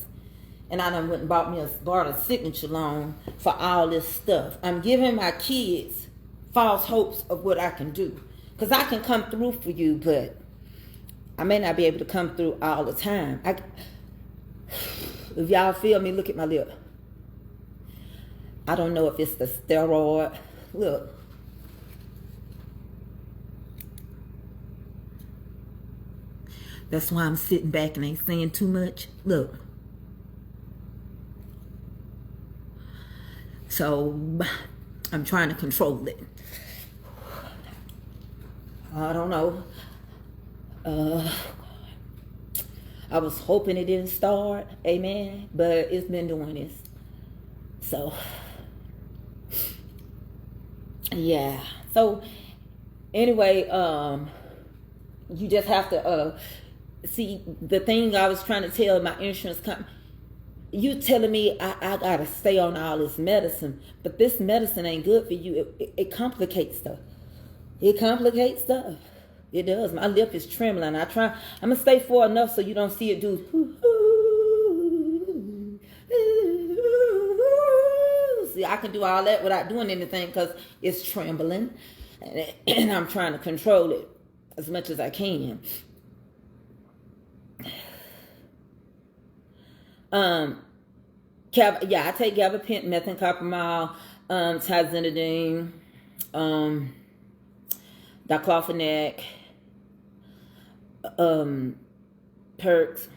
And I done went and borrowed a signature loan for all this stuff. I'm giving my kids false hopes of what I can do. Because I can come through for you, but I may not be able to come through all the time. If y'all feel me, look at my lip. I don't know if it's the steroid. Look. That's why I'm sitting back and ain't saying too much. Look. So, I'm trying to control it. I don't know. I was hoping it didn't start. Amen. But it's been doing this. So, yeah. So, anyway, you just have to see the thing I was trying to tell my insurance company. You telling me I gotta stay on all this medicine, but this medicine ain't good for you. It complicates stuff. It complicates stuff. It does. My lip is trembling. I'm gonna stay far enough so you don't see it do. See, I can do all that without doing anything because it's trembling, and I'm trying to control it as much as I can. I take gabapentin, methamphetamine, tizanidine, diclofenac, perks.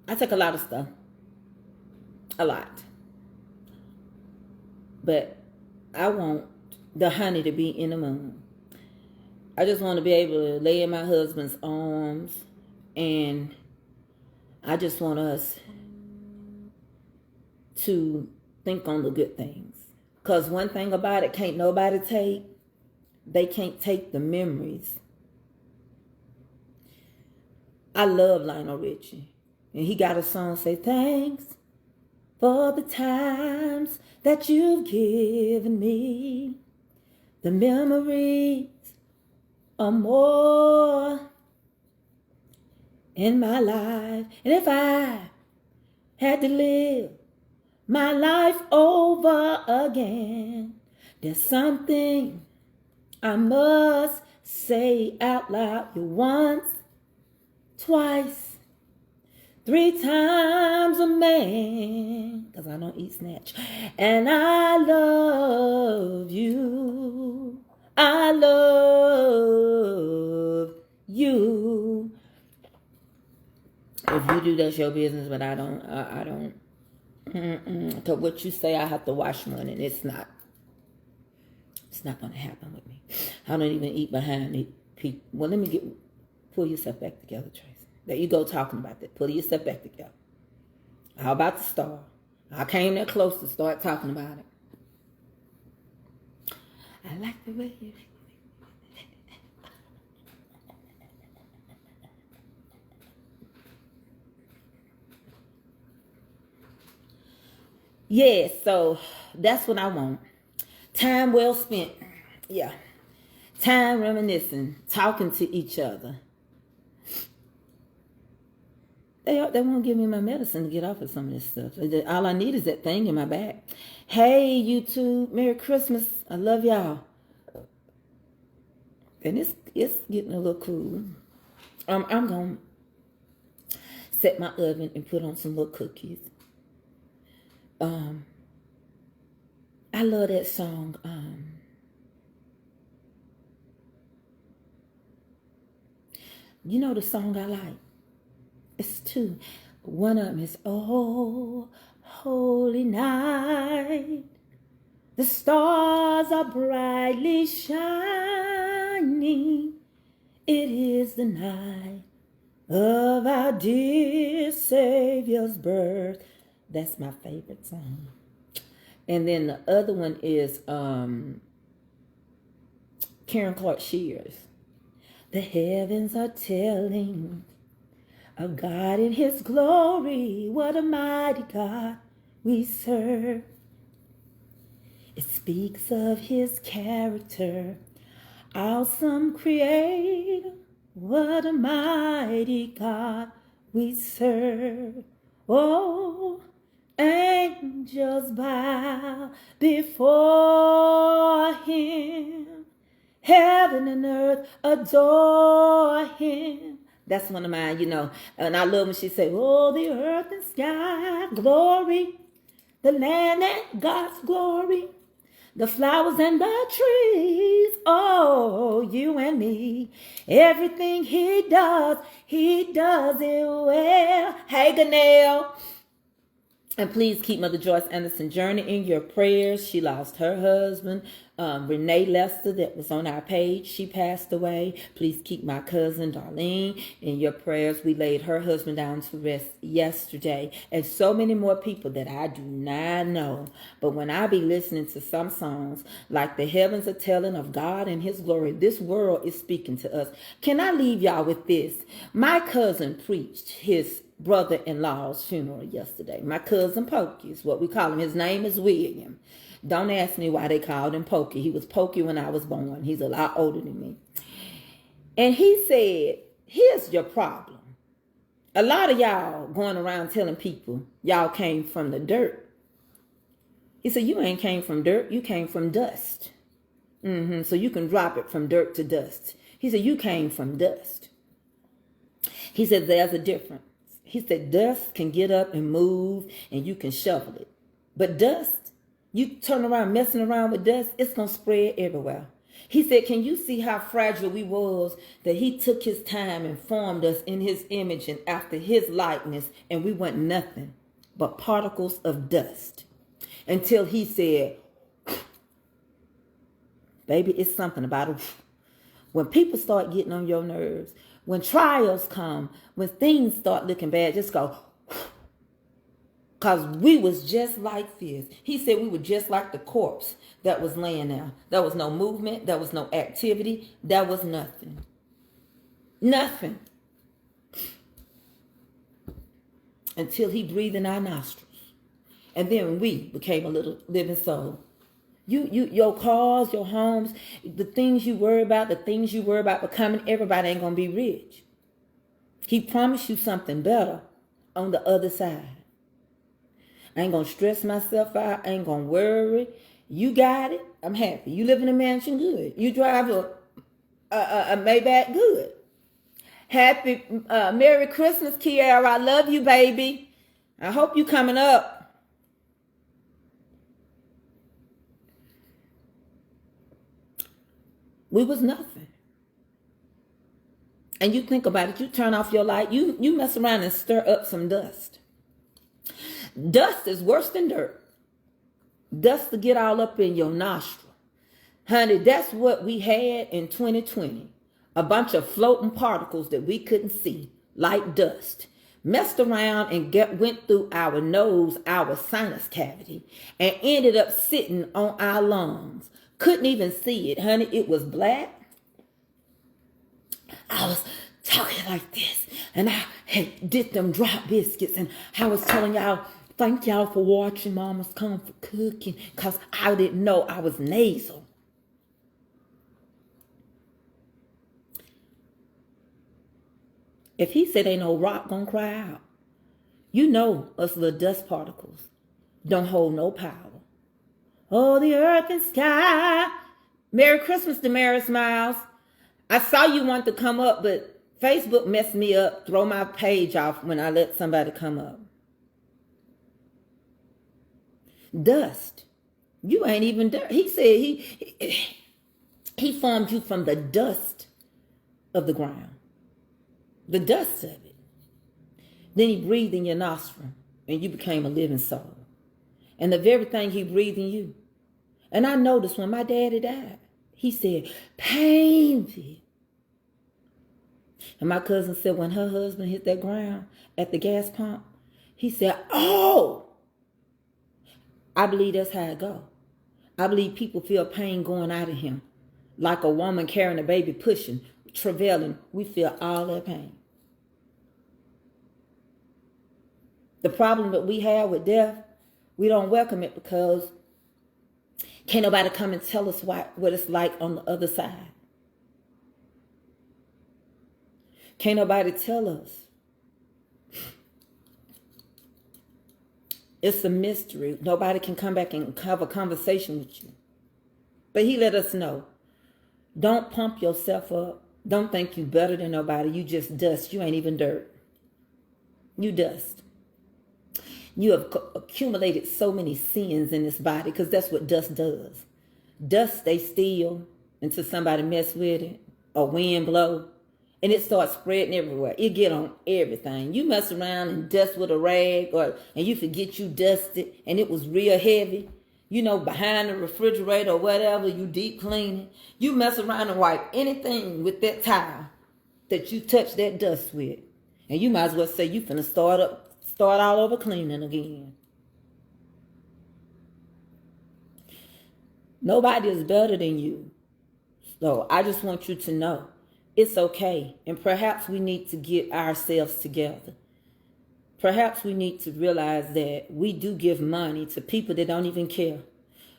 I take a lot of stuff. A lot. But I want the honey to be in the moon. I just want to be able to lay in my husband's arms, and I just want us to think on the good things. Because one thing about it, can't nobody take, they can't take the memories. I love Lionel Richie. And he got a song say, thanks for the times that you've given me. The memories are more in my life. And if I had to live my life over again, there's something I must say out loud. You once, twice, 3 times a man, because I don't eat snatch. And I love you. I love you. If you do, that's your business, but I don't. I don't. Because what you say, I have to wash one, and it's not going to happen with me. I don't even eat behind the people. Well, pull yourself back together, Tracy. There you go talking about that. Pull yourself back together. How about the star? I came there close to start talking about it. I like the way you... Yeah, so that's what I want. Time well spent. Yeah. Time reminiscing, talking to each other. They won't give me my medicine to get off of some of this stuff. All I need is that thing in my back. Hey, YouTube, Merry Christmas. I love y'all. And it's getting a little cool. I'm going to set my oven and put on some little cookies. I love that song. You know the song I like? It's 2. One of them is, oh, holy night. The stars are brightly shining. It is the night of our dear Savior's birth. That's my favorite song. And then the other one is Karen Clark Shears. The heavens are telling of God in his glory. What a mighty God we serve. It speaks of his character, awesome creator. What a mighty God we serve. Oh, angels bow before him. Heaven and earth adore him. That's one of mine, And I love when she said, oh, the earth and sky, glory. The land and God's glory. The flowers and the trees. Oh, you and me. Everything he does it well. Hey, Ganelle. And please keep Mother Joyce Anderson Journey in your prayers. She lost her husband, Renee Lester, that was on our page. She passed away. Please keep my cousin Darlene in your prayers. We laid her husband down to rest yesterday. And so many more people that I do not know. But when I be listening to some songs, like the heavens are telling of God and his glory, this world is speaking to us. Can I leave y'all with this? My cousin preached his brother-in-law's funeral yesterday. My cousin Pokey is what we call him. His name is William. Don't ask me why they called him Pokey. He was Pokey when I was born. He's a lot older than me. And he said, here's your problem. A lot of y'all going around telling people y'all came from the dirt. He said, you ain't came from dirt. You came from dust. So you can drop it from dirt to dust. He said, you came from dust. He said, there's a difference. He said, dust can get up and move and you can shovel it. But dust, you turn around messing around with dust, it's going to spread everywhere. He said, can you see how fragile we was, that he took his time and formed us in his image and after his likeness, and we weren't nothing but particles of dust. Until he said, baby, it's something about it. When people start getting on your nerves, when trials come, when things start looking bad, just go. Because we was just like this. He said we were just like the corpse that was laying there. There was no movement. There was no activity. There was nothing. Nothing. Until he breathed in our nostrils. And then we became a little living soul. Your cars, your homes, the things you worry about becoming, everybody ain't going to be rich. He promised you something better on the other side. I ain't going to stress myself out. I ain't going to worry. You got it. I'm happy. You live in a mansion, good. You drive a Maybach, good. Happy, Merry Christmas, Kiara. I love you, baby. I hope you coming up. We was nothing. And you think about it, you turn off your light, you mess around and stir up some dust. Dust is worse than dirt. Dust to get all up in your nostril. Honey, that's what we had in 2020. A bunch of floating particles that we couldn't see, like dust. Messed around and went through our nose, our sinus cavity, and ended up sitting on our lungs. Couldn't even see it, honey. It was black. I was talking like this, and I did them drop biscuits, and I was telling y'all, thank y'all for watching Mama's Comfort Cooking, because I didn't know I was nasal. If he said ain't no rock gonna cry out, you know us little dust particles don't hold no power. Oh, the earth and sky. Merry Christmas, Damaris Miles. I saw you want to come up, but Facebook messed me up. Throw my page off when I let somebody come up. Dust. You ain't even dirt. He said he formed you from the dust of the ground. The dust of it. Then he breathed in your nostril and you became a living soul. And the very thing he breathed in you. And I noticed when my daddy died, he said, painful. And my cousin said when her husband hit that ground at the gas pump, he said, oh. I believe that's how it go. I believe people feel pain going out of him. Like a woman carrying a baby, pushing, travailing. We feel all that pain. The problem that we have with death, we don't welcome it because can't nobody come and tell us what it's like on the other side. Can't nobody tell us. It's a mystery. Nobody can come back and have a conversation with you. But he let us know. Don't pump yourself up. Don't think you better than nobody. You just dust. You ain't even dirt. You dust. You have accumulated so many sins in this body because that's what dust does. Dust stays still until somebody mess with it or wind blow and it starts spreading everywhere. It get on everything. You mess around and dust with a rag and you forget you dusted and it was real heavy. You know, behind the refrigerator or whatever, you deep clean it. You mess around and wipe anything with that towel that you touch that dust with. And you might as well say you finna start all over cleaning again. Nobody is better than you. So I just want you to know it's okay. And perhaps we need to get ourselves together. Perhaps we need to realize that we do give money to people that don't even care.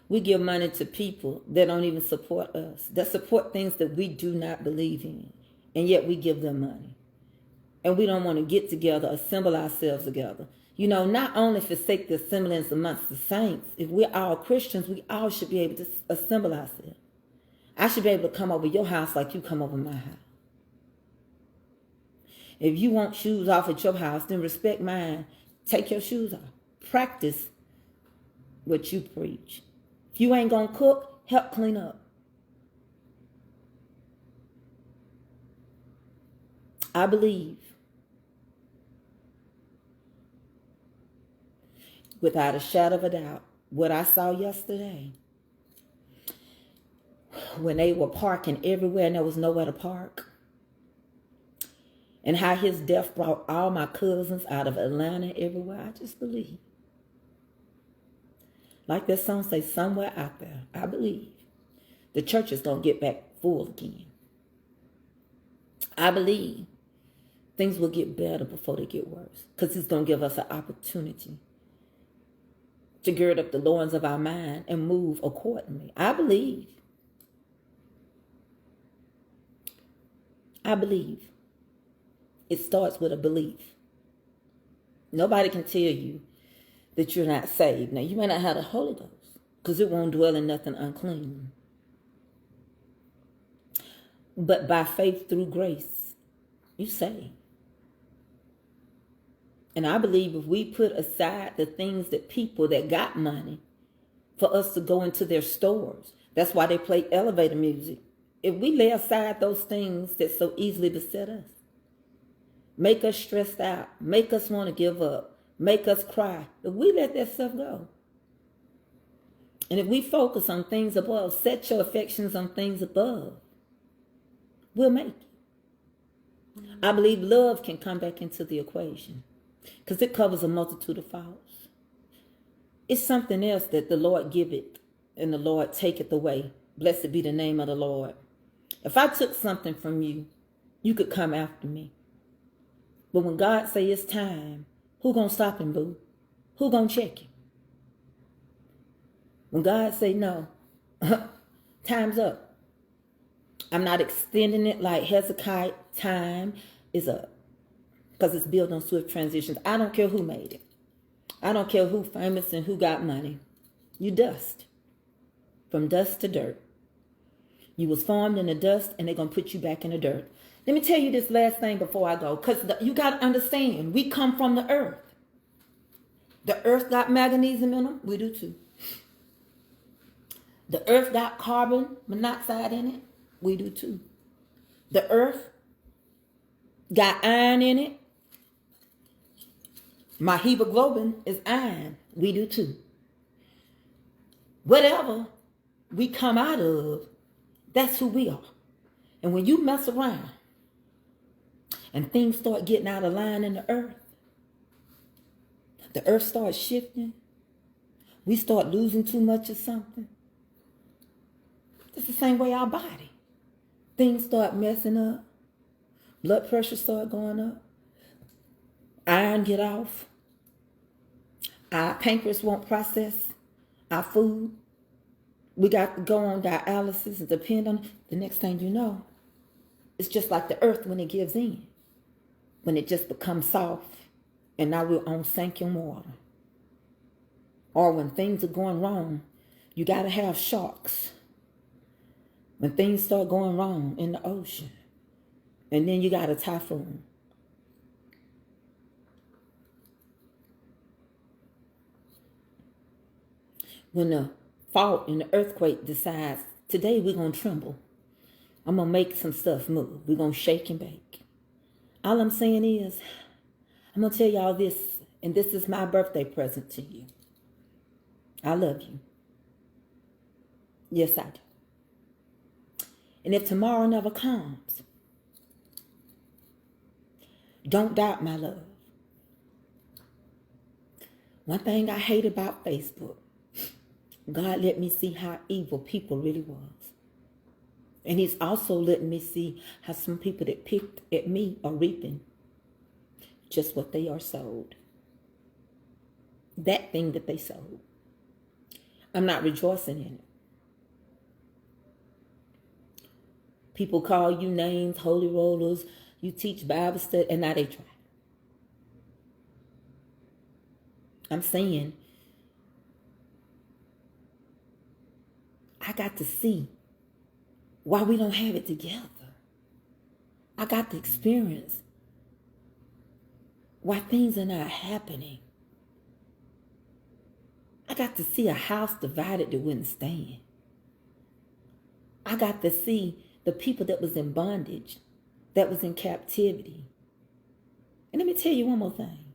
We give money to people that don't even support us, that support things that we do not believe in. And yet we give them money. And we don't want to get together, assemble ourselves together. You know, not only forsake the assemblance amongst the saints. If we're all Christians, we all should be able to assemble ourselves. I should be able to come over your house like you come over my house. If you want shoes off at your house, then respect mine. Take your shoes off. Practice what you preach. If you ain't going to cook, help clean up. I believe, without a shadow of a doubt, what I saw yesterday, when they were parking everywhere and there was nowhere to park, and how his death brought all my cousins out of Atlanta everywhere, I just believe Like that song say, somewhere out there, I believe the church is going to get back full again. I believe things will get better before they get worse, because it's going to give us an opportunity to gird up the loins of our mind and move accordingly. I believe. It starts with a belief. Nobody can tell you that you're not saved. Now, you may not have the Holy Ghost, because it won't dwell in nothing unclean. But by faith through grace, you saved. And I believe if we put aside the things that people that got money for us to go into their stores, that's why they play elevator music. If we lay aside those things that so easily beset us, make us stressed out, make us want to give up, make us cry, if we let that stuff go, and if we focus on things above, set your affections on things above, we'll make it. I believe love can come back into the equation, because it covers a multitude of faults. It's something else that the Lord giveth and the Lord taketh away. Blessed be the name of the Lord. If I took something from you, you could come after me. But when God say it's time, who gonna stop him, boo? Who gonna check him? When God say no, time's up. I'm not extending it like Hezekiah. Time is up, because it's built on swift transitions. I don't care who made it. I don't care who famous and who got money. You dust. From dust to dirt. You was formed in the dust, and they're going to put you back in the dirt. Let me tell you this last thing before I go, because you got to understand, we come from the earth. The earth got magnesium in them. We do too. The earth got carbon monoxide in it. We do too. The earth got iron in it. My hemoglobin is iron. We do too. Whatever we come out of, that's who we are. And when you mess around and things start getting out of line in the earth starts shifting, we start losing too much of something. It's the same way our body. Things start messing up. Blood pressure start going up. Iron get off. Our pancreas won't process our food. We got to go on dialysis and depend on it. The next thing you know, it's just like the earth when it gives in. When it just becomes soft and now we're on sinking water. Or when things are going wrong, you got to have sharks. When things start going wrong in the ocean. And then you got a typhoon. When the fault and the earthquake decides, today we're going to tremble. I'm going to make some stuff move. We're going to shake and bake. All I'm saying is, I'm going to tell y'all this, and this is my birthday present to you. I love you. Yes, I do. And if tomorrow never comes, don't doubt my love. One thing I hate about Facebook, God let me see how evil people really was. And he's also letting me see how some people that picked at me are reaping just what they are sowed. That thing that they sowed. I'm not rejoicing in it. People call you names, holy rollers, you teach Bible study, and now they try. I'm saying, I got to see why we don't have it together. I got to experience why things are not happening. I got to see a house divided that wouldn't stand. I got to see the people that was in bondage, that was in captivity. And let me tell you one more thing.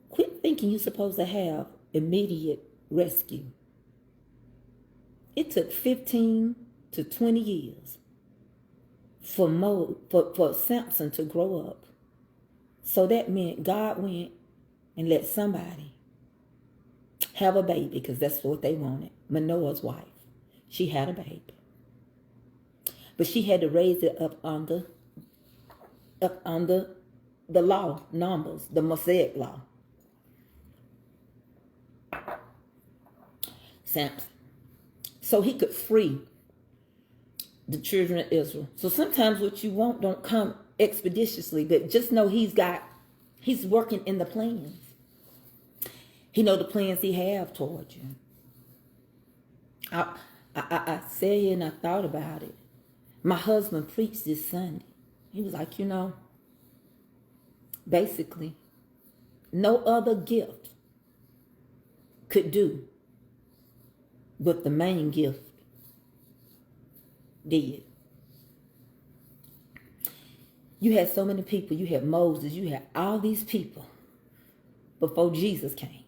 Quit thinking you're supposed to have immediate rescue. It took 15 to 20 years for Samson to grow up. So that meant God went and let somebody have a baby because that's what they wanted. Manoah's wife. She had a baby. But she had to raise it up under the law, numbers, the Mosaic law. Samson. So he could free the children of Israel. So sometimes what you want don't come expeditiously, but just know he's working in the plans. He know the plans he have toward you. I sat here and I thought about it. My husband preached this Sunday. He was like, basically, no other gift could do what the main gift did. You had so many people. You had Moses. You had all these people before Jesus came.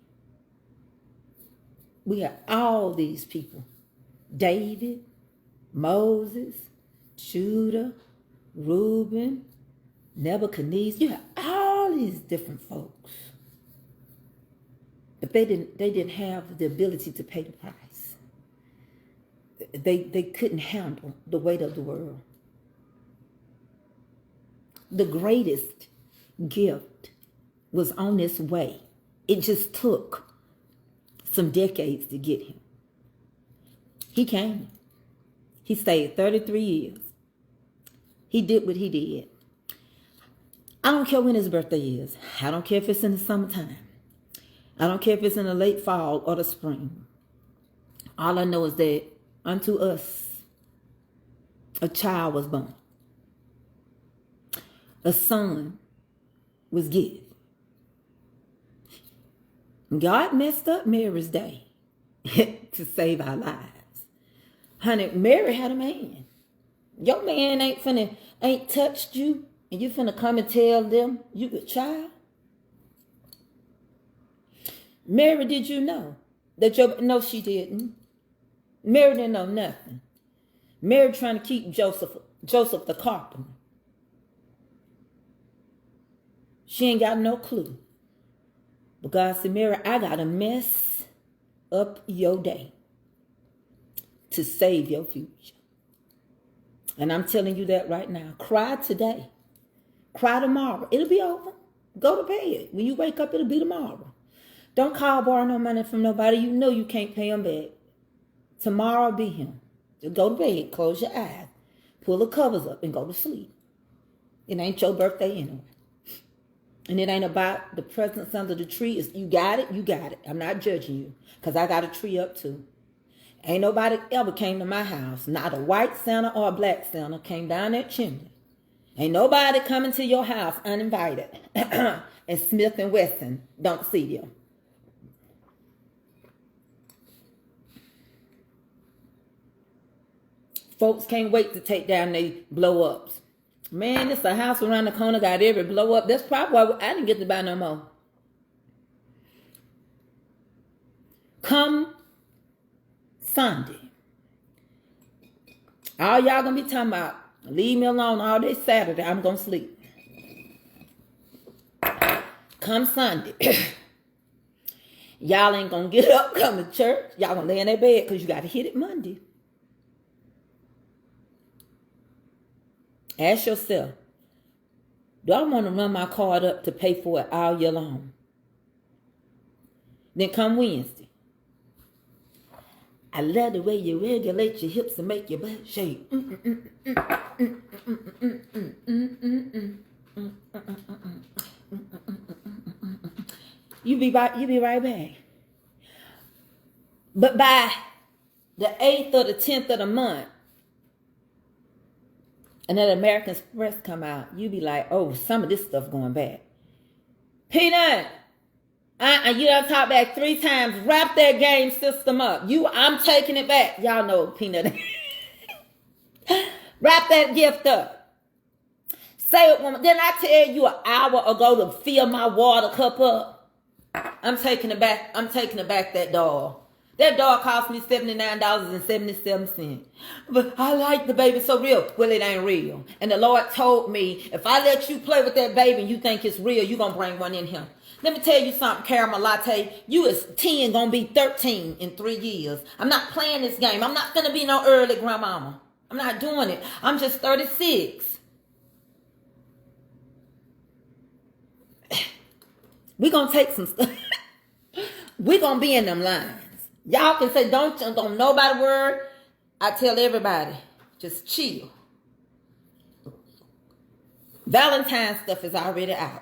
We had all these people. David, Moses, Judah, Reuben, Nebuchadnezzar. You had all these different folks. But they didn't have the ability to pay the price. They couldn't handle the weight of the world. The greatest gift was on its way. It just took some decades to get him. He came. He stayed 33 years. He did what he did. I don't care when his birthday is. I don't care if it's in the summertime. I don't care if it's in the late fall or the spring. All I know is that unto us a child was born. A son was given. God messed up Mary's day to save our lives. Honey, Mary had a man. Your man ain't touched you, and you finna come and tell them you a child? Mary, did you know that no, she didn't. Mary didn't know nothing. Mary trying to keep Joseph the carpenter. She ain't got no clue. But God said, Mary, I got to mess up your day to save your future. And I'm telling you that right now. Cry today. Cry tomorrow. It'll be over. Go to bed. When you wake up, it'll be tomorrow. Don't call, borrow no money from nobody. You know you can't pay them back. Tomorrow be him. Just go to bed. Close your eyes. Pull the covers up and go to sleep. It ain't your birthday anyway. And it ain't about the presents under the tree. It's, you got it, you got it. I'm not judging you because I got a tree up too. Ain't nobody ever came to my house. Not a white Santa or a black Santa came down that chimney. Ain't nobody coming to your house uninvited. And Smith and Wesson don't see them. Folks can't wait to take down their blow-ups. Man, this a house around the corner got every blow up. That's probably why I didn't get to buy no more. Come Sunday, all y'all gonna be talking about, leave me alone all day Saturday, I'm gonna sleep. Come Sunday, y'all ain't gonna get up, come to church. Y'all gonna lay in their bed because you got to hit it Monday. Ask yourself, do I want to run my card up to pay for it all year long? Then come Wednesday. I love the way you regulate your hips and make your butt shake. You be right back. But by the 8th or the 10th of the month, and then American Express come out, you be like, oh, some of this stuff going bad. Peanut, you done talked back 3 times. Wrap that game system up. I'm taking it back. Y'all know Peanut. Wrap that gift up. Say it one more. Didn't I tell you an hour ago to fill my water cup up? I'm taking it back. I'm taking it back, that doll. That doll cost me $79.77. But I like the baby so real. Well, it ain't real. And the Lord told me, if I let you play with that baby and you think it's real, you're going to bring one in here. Let me tell you something, caramel latte. You is 10, gonna be 13 in 3 years. I'm not playing this game. I'm not gonna be no early grandmama. I'm not doing it. I'm just 36. We gonna take some stuff. We gonna be in them lines. Y'all can say, don't nobody worry. I tell everybody, just chill. Valentine's stuff is already out.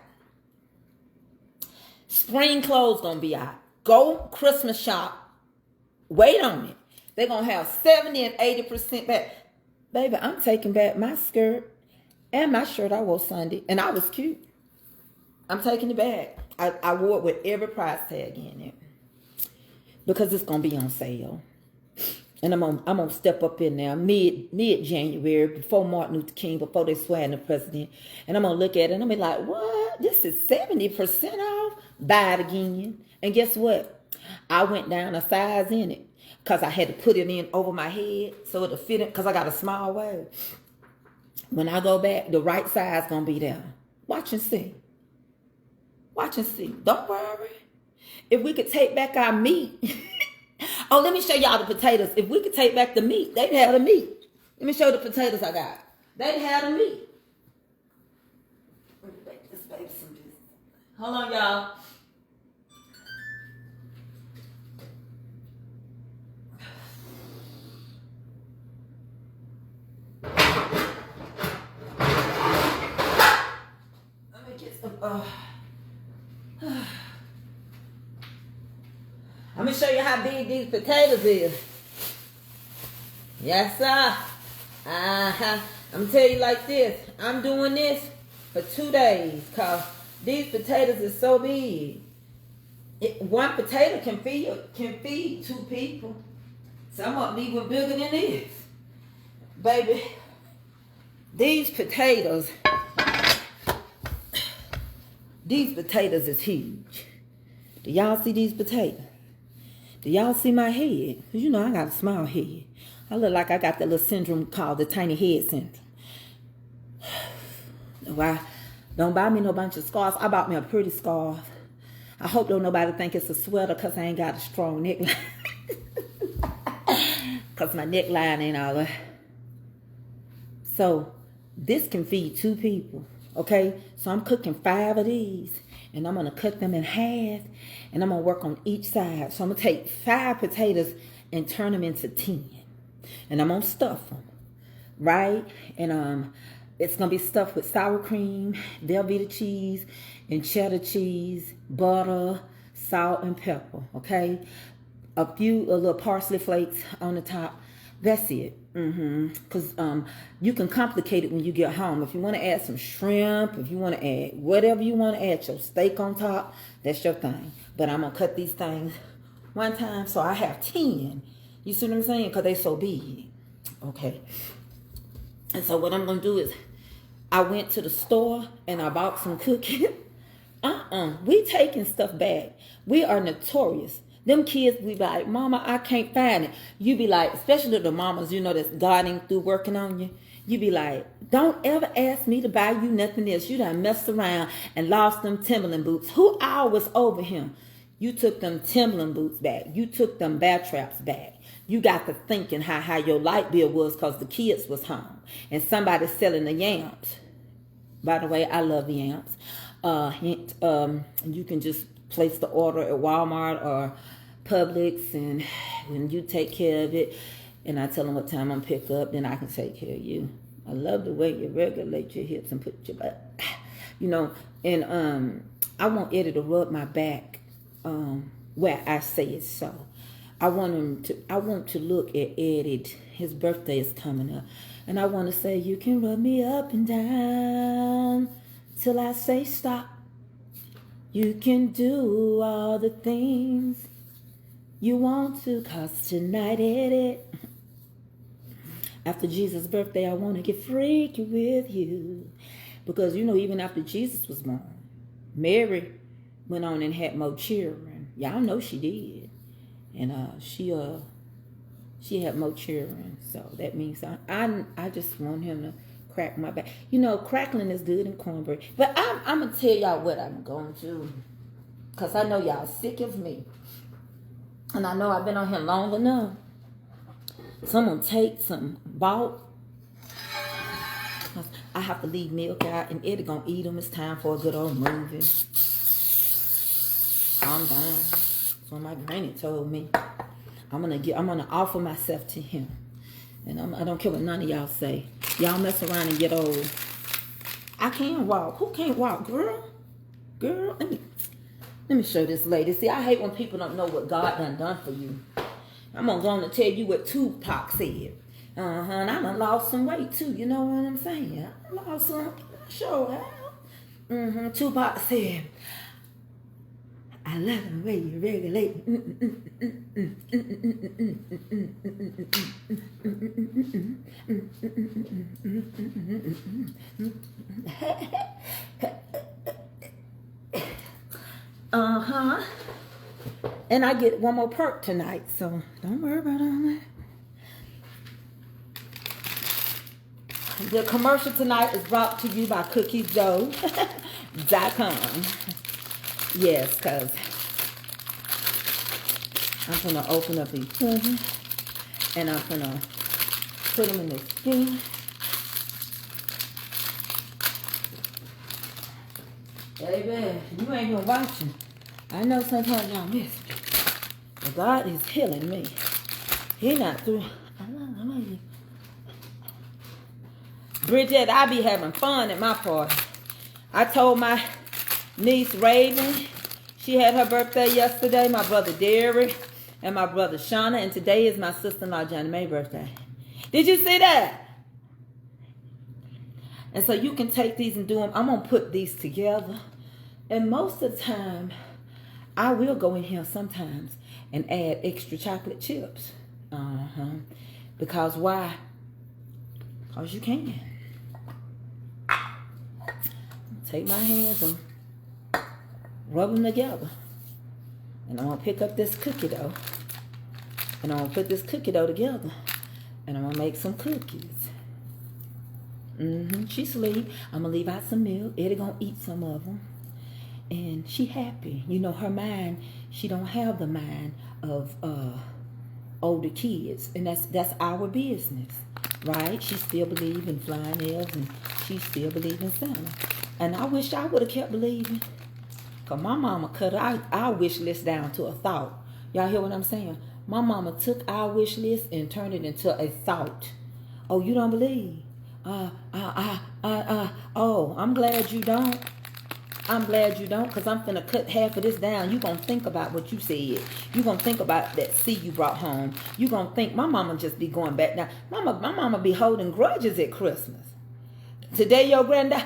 Spring clothes gonna be out. Go Christmas shop. Wait on it. They're gonna have 70 and 80% back. Baby, I'm taking back my skirt and my shirt I wore Sunday, and I was cute. I'm taking it back. I wore it with every price tag in it because it's gonna be on sale. And I'm gonna step up in there mid January, before Martin Luther King, before they swear in the president, and I'm gonna look at it and I'm gonna be like, what? This is 70% off. Buy it again. And guess what? I went down a size in it because I had to put it in over my head so it'll fit it because I got a small waist. When I go back, the right size gonna be there. Watch and see. Watch and see. Don't worry. If we could take back our meat. Oh, let me show y'all the potatoes. If we could take back the meat, they'd have the meat. Let me show you the potatoes I got. They'd have the meat. Let me make this baby some business. Hold on, y'all. Let me get some. Let me show you how big these potatoes is. Yes, sir. I'm going to tell you like this. I'm doing this for 2 days because these potatoes is so big. One potato can feed 2 people. Some of them even bigger than this. Baby, these potatoes is huge. Do y'all see these potatoes? Do y'all see my head? Because you know I got a small head. I look like I got that little syndrome called the tiny head syndrome. Why? Don't buy me no bunch of scarves. I bought me a pretty scarf. I hope don't nobody think it's a sweater because I ain't got a strong neckline. Because my neckline ain't all that. So this can feed 2 people. Okay? So I'm cooking 5 of these. And I'm going to cut them in half. And I'm going to work on each side. So I'm going to take 5 potatoes and turn them into 10. And I'm going to stuff them. Right? And it's going to be stuffed with sour cream, Velveeta cheese, and cheddar cheese, butter, salt, and pepper. Okay? A few little parsley flakes on the top. That's it. Because you can complicate it when you get home. If you want to add some shrimp, if you want to add whatever you want to add, your steak on top, that's your thing. But I'm going to cut these things one time so I have 10. You see what I'm saying? Because they're so big. Okay. And so what I'm going to do is I went to the store and I bought some cookies. We taking stuff back. We are notorious. Them kids be like, Mama, I can't find it. You be like, especially the mamas, you know, that's guarding through working on you. You be like, don't ever ask me to buy you nothing else. You done messed around and lost them Timberland boots. Who I was over him? You took them Timberland boots back. You took them bear traps back. You got to thinking how your light bill was because the kids was home. And somebody selling the yams. By the way, I love yams. You can just place the order at Walmart or Publix and you take care of it. And I tell them what time I'm pick up, then I can take care of you. I love the way you regulate your hips and put your butt, you know. And I want Eddie to rub my back where I say it's so. I want to look at Eddie. His birthday is coming up. And I want to say, you can rub me up and down till I say stop. You can do all the things you want to, cause tonight, Eddie, after Jesus' birthday, I want to get freaky with you. Because, you know, even after Jesus was born, Mary went on and had more children. Y'all know she did. And she had more children. So that means I just want him to crack my back. You know, crackling is good in cornbread. But I'm going to tell y'all what I'm going to. Because I know y'all sick of me. And I know I've been on here long enough. So I'm going to take some bulk. I have to leave milk out, and Eddie going to eat them. It's time for a good old movie. Calm down. That's what my granny told me. I'm gonna offer myself to him. And I don't care what none of y'all say. Y'all mess around and get old. I can't walk. Who can't walk, girl? Girl, let me show this lady. See, I hate when people don't know what God done for you. I'm gonna go on to tell you what Tupac said. And I done lost some weight too. You know what I'm saying? I lost some. Sure have. Tupac said, I love the way you regulate. And I get one more perk tonight, so don't worry about all that. The commercial tonight is brought to you by cookiesdough.com. Yes, because I'm going to open up these cookies and I'm going to put them in this skin. Baby, you ain't been watching. I know sometimes y'all miss me. But God is healing me. He not through. I love you. Bridget, I be having fun at my party. I told my niece Raven, she had her birthday yesterday, my brother Derek, and my brother Shauna, and today is my sister-in-law Johnny Mae's birthday. Did you see that? And so you can take these and do them. I'm going to put these together. And most of the time, I will go in here sometimes and add extra chocolate chips. Because why? Because you can. Take my hands and rub them together. And I'm going to pick up this cookie dough. And I'm going to put this cookie dough together. And I'm going to make some cookies. She sleep. I'm going to leave out some milk. Eddie going to eat some of them. And she happy. You know, her mind, she don't have the mind of older kids. And that's our business. Right? She still believes in flying elves. And she still believes in Santa. And I wish I would have kept believing. Because my mama cut our wish list down to a thought. Y'all hear what I'm saying? My mama took our wish list and turned it into a thought. Oh, you don't believe? Oh, I'm glad you don't. I'm glad you don't, because I'm finna cut half of this down. You gonna think about what you said. You gonna think about that seed you brought home. You gonna think, my mama just be going back down. My mama be holding grudges at Christmas. Today, your granddaughter,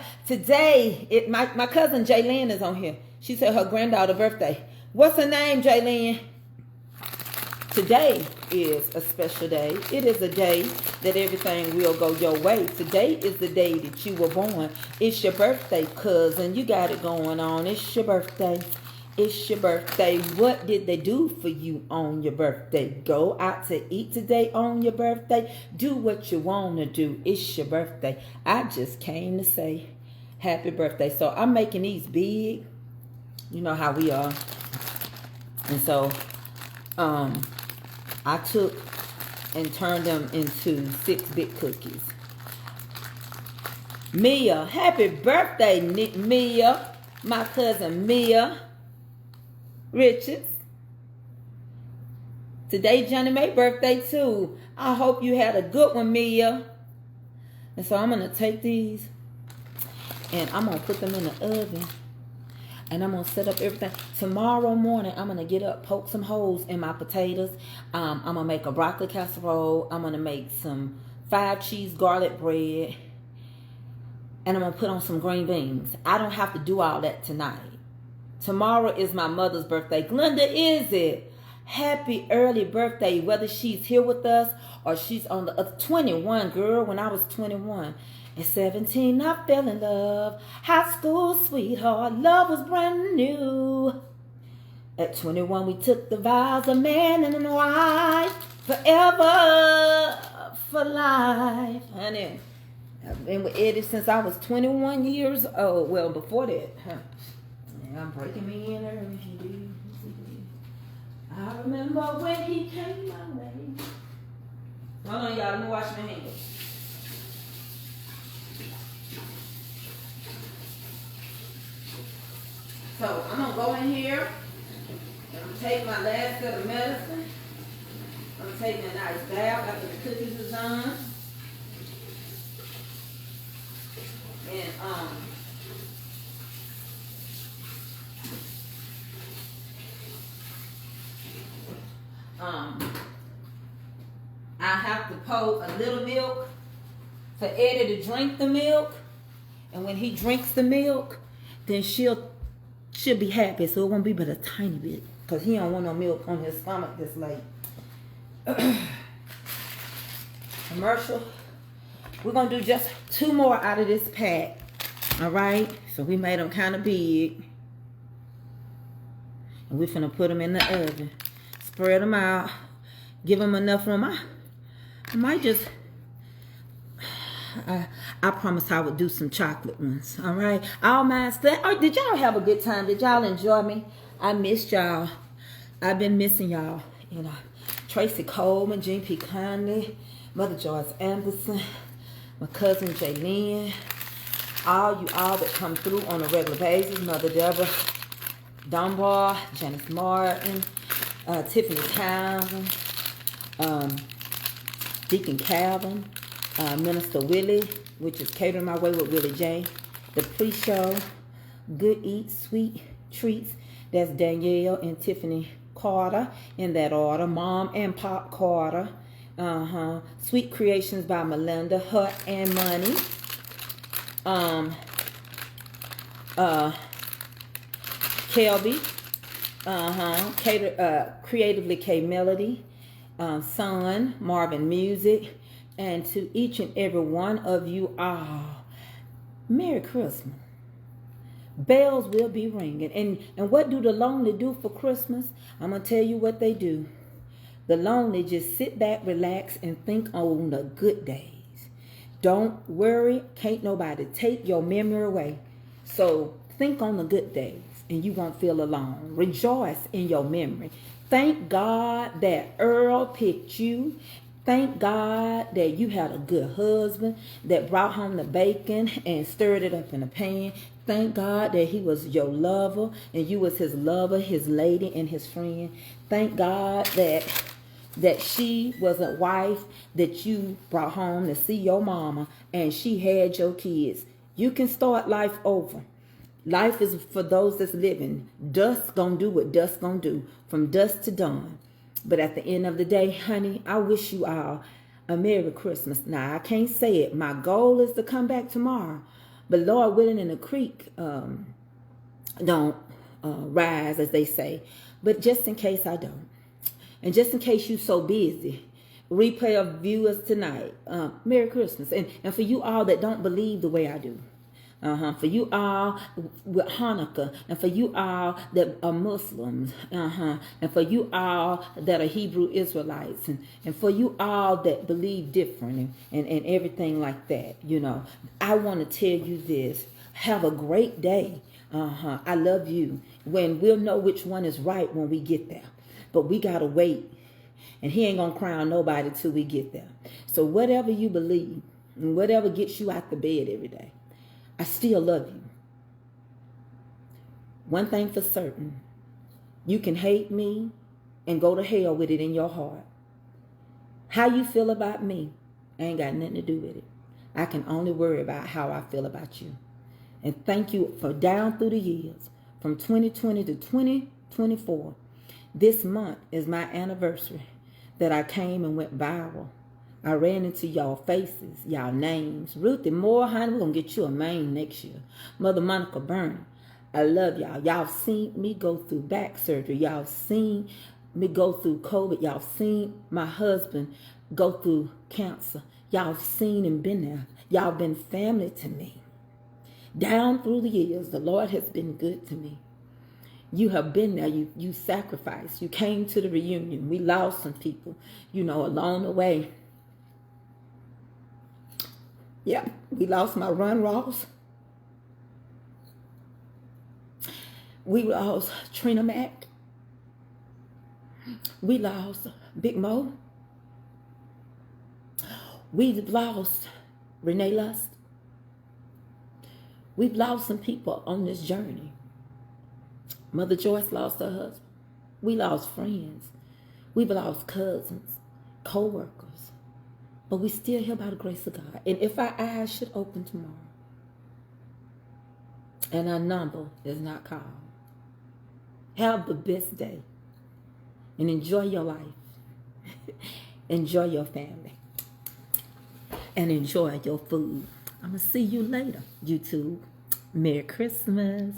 my cousin Jaylyn is on here. She said her granddaughter's birthday. What's her name, Jaylyn? Today is a special day. It is a day that everything will go your way. Today is the day that you were born. It's your birthday, cousin. You got it going on. It's your birthday. It's your birthday. What did they do for you on your birthday? Go out to eat today on your birthday. Do what you want to do. It's your birthday. I just came to say happy birthday. So I'm making these big. You know how we are. And so, I took and turned them into 6 big cookies. Mia, happy birthday, Mia. My cousin Mia Richards. Today Johnny Mae's birthday too. I hope you had a good one, Mia. And so I'm going to take these and I'm going to put them in the oven. And I'm going to set up everything. Tomorrow morning, I'm going to get up, poke some holes in my potatoes. I'm going to make a broccoli casserole. I'm going to make some 5-cheese garlic bread. And I'm going to put on some green beans. I don't have to do all that tonight. Tomorrow is my mother's birthday. Glenda, is it? Happy early birthday, whether she's here with us or she's on the 21, girl, when I was 21. At 17, I fell in love. High school sweetheart, love was brand new. At 21, we took the vows of man and a wife. Forever for life. Honey, I've been with Eddie since I was 21 years old. Well, before that. I'm breaking me in early. I remember when he came my way. Hold on, y'all. Let me wash my hands. So I'm gonna go in here. I'm gonna take my last set of medicine. I'm gonna take me a nice bath after the cookies is done. And I have to pour a little milk for Eddie to drink the milk. And when he drinks the milk, then she'll be happy. So it won't be but a tiny bit. Because he don't want no milk on his stomach this late. Commercial. We're going to do just 2 more out of this pack. Alright? So we made them kind of big. And we're finna put them in the oven. Spread them out. Give them enough room. I might just... I promised I would do some chocolate ones. Alright? All mine still... Oh, did y'all have a good time? Did y'all enjoy me? I missed y'all. I've been missing y'all. You know, Tracy Coleman, Jean P. Conley, Mother Joyce Anderson, my cousin Jaylene, all that come through on a regular basis, Mother Deborah Dunbar, Janice Martin, Tiffany Townsend, Deacon Calvin, Minister Willie, which is Catering My Way with Willie J, The Pre-Show, Good Eats, Sweet Treats, that's Danielle and Tiffany Carter, in that order, Mom and Pop Carter, Sweet Creations by Melinda, Hut and Money, Kelby, Creatively K Melody, Son, Marvin Music, and to each and every one of you all, Merry Christmas. Bells will be ringing. And what do the lonely do for Christmas? I'm going to tell you what they do. The lonely just sit back, relax, and think on the good days. Don't worry. Can't nobody take your memory away. So think on the good days and you won't feel alone. Rejoice in your memory. Thank God that Earl picked you. Thank God that you had a good husband that brought home the bacon and stirred it up in a pan. Thank God that he was your lover and you was his lover, his lady, and his friend. Thank God that she was a wife that you brought home to see your mama and she had your kids. You can start life over. Life is for those that's living. Dust gonna do what dust gonna do, from dusk to dawn. But at the end of the day, honey, I wish you all a Merry Christmas. Now, I can't say it. My goal is to come back tomorrow. But Lord willing, in the creek don't rise, as they say. But just in case I don't. And just in case you're so busy, replay of viewers tonight. Merry Christmas. And for you all that don't believe the way I do. For you all with Hanukkah, and for you all that are Muslims, and for you all that are Hebrew Israelites, and for you all that believe different and everything like that, you know, I want to tell you this. Have a great day. I love you. When we'll know which one is right when we get there. But we got to wait. And he ain't going to crown nobody till we get there. So whatever you believe, and whatever gets you out the bed every day, I still love you. One thing for certain, you can hate me and go to hell with it in your heart. How you feel about me ain't got nothing to do with it. I can only worry about how I feel about you. And thank you for down through the years, from 2020 to 2024. This month is my anniversary that I came and went viral. I ran into y'all faces, y'all names. Ruthie Moore, honey, we're going to get you a main next year. Mother Monica Burnham, I love y'all. Y'all seen me go through back surgery. Y'all seen me go through COVID. Y'all seen my husband go through cancer. Y'all seen and been there. Y'all been family to me. Down through the years, the Lord has been good to me. You have been there. You sacrificed. You came to the reunion. We lost some people, you know, along the way. Yeah, we lost my Run Ross. We lost Trina Mack. We lost Big Mo. We've lost Renee Lust. We've lost some people on this journey. Mother Joyce lost her husband. We lost friends. We've lost cousins, co-workers. But we still here by the grace of God. And if our eyes should open tomorrow and our number is not called, have the best day and enjoy your life. Enjoy your family. And enjoy your food. I'm going to see you later, YouTube. Merry Christmas.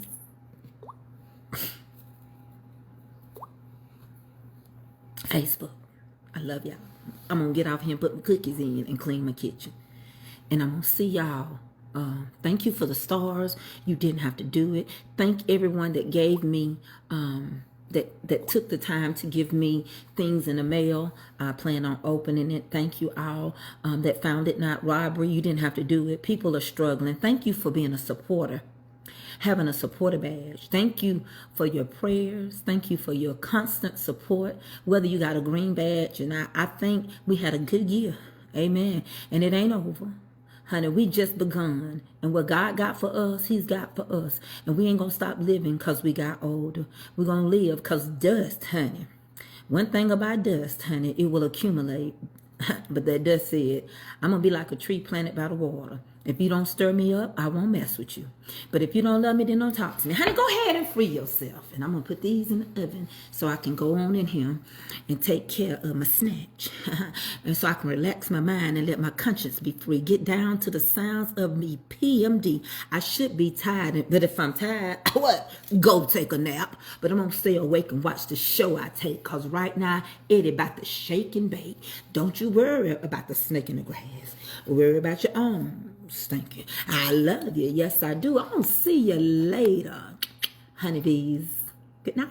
Facebook, I love y'all. I'm going to get off here and put my cookies in and clean my kitchen. And I'm going to see y'all. Thank you for the stars. You didn't have to do it. Thank everyone that gave me, that took the time to give me things in the mail. I plan on opening it. Thank you all that found it not robbery. You didn't have to do it. People are struggling. Thank you for being a supporter, having a supporter badge. Thank you for your prayers. Thank you for your constant support, whether you got a green badge. And I think we had a good year. Amen. And it ain't over. Honey, we just begun. And what God got for us, he's got for us. And we ain't going to stop living because we got older. We're going to live because dust, honey. One thing about dust, honey, it will accumulate. But that dust said, I'm going to be like a tree planted by the water. If you don't stir me up, I won't mess with you. But if you don't love me, then don't talk to me. Honey, go ahead and free yourself. And I'm going to put these in the oven so I can go on in here and take care of my snatch. And so I can relax my mind and let my conscience be free. Get down to the sounds of me. PMD. I should be tired. But if I'm tired, what? Go take a nap. But I'm going to stay awake and watch the show I take. Because right now, it about to shake and bake. Don't you worry about the snake in the grass. Worry about your own stinking. I love you. Yes, I do. I'm going to see you later, honeybees. Good night.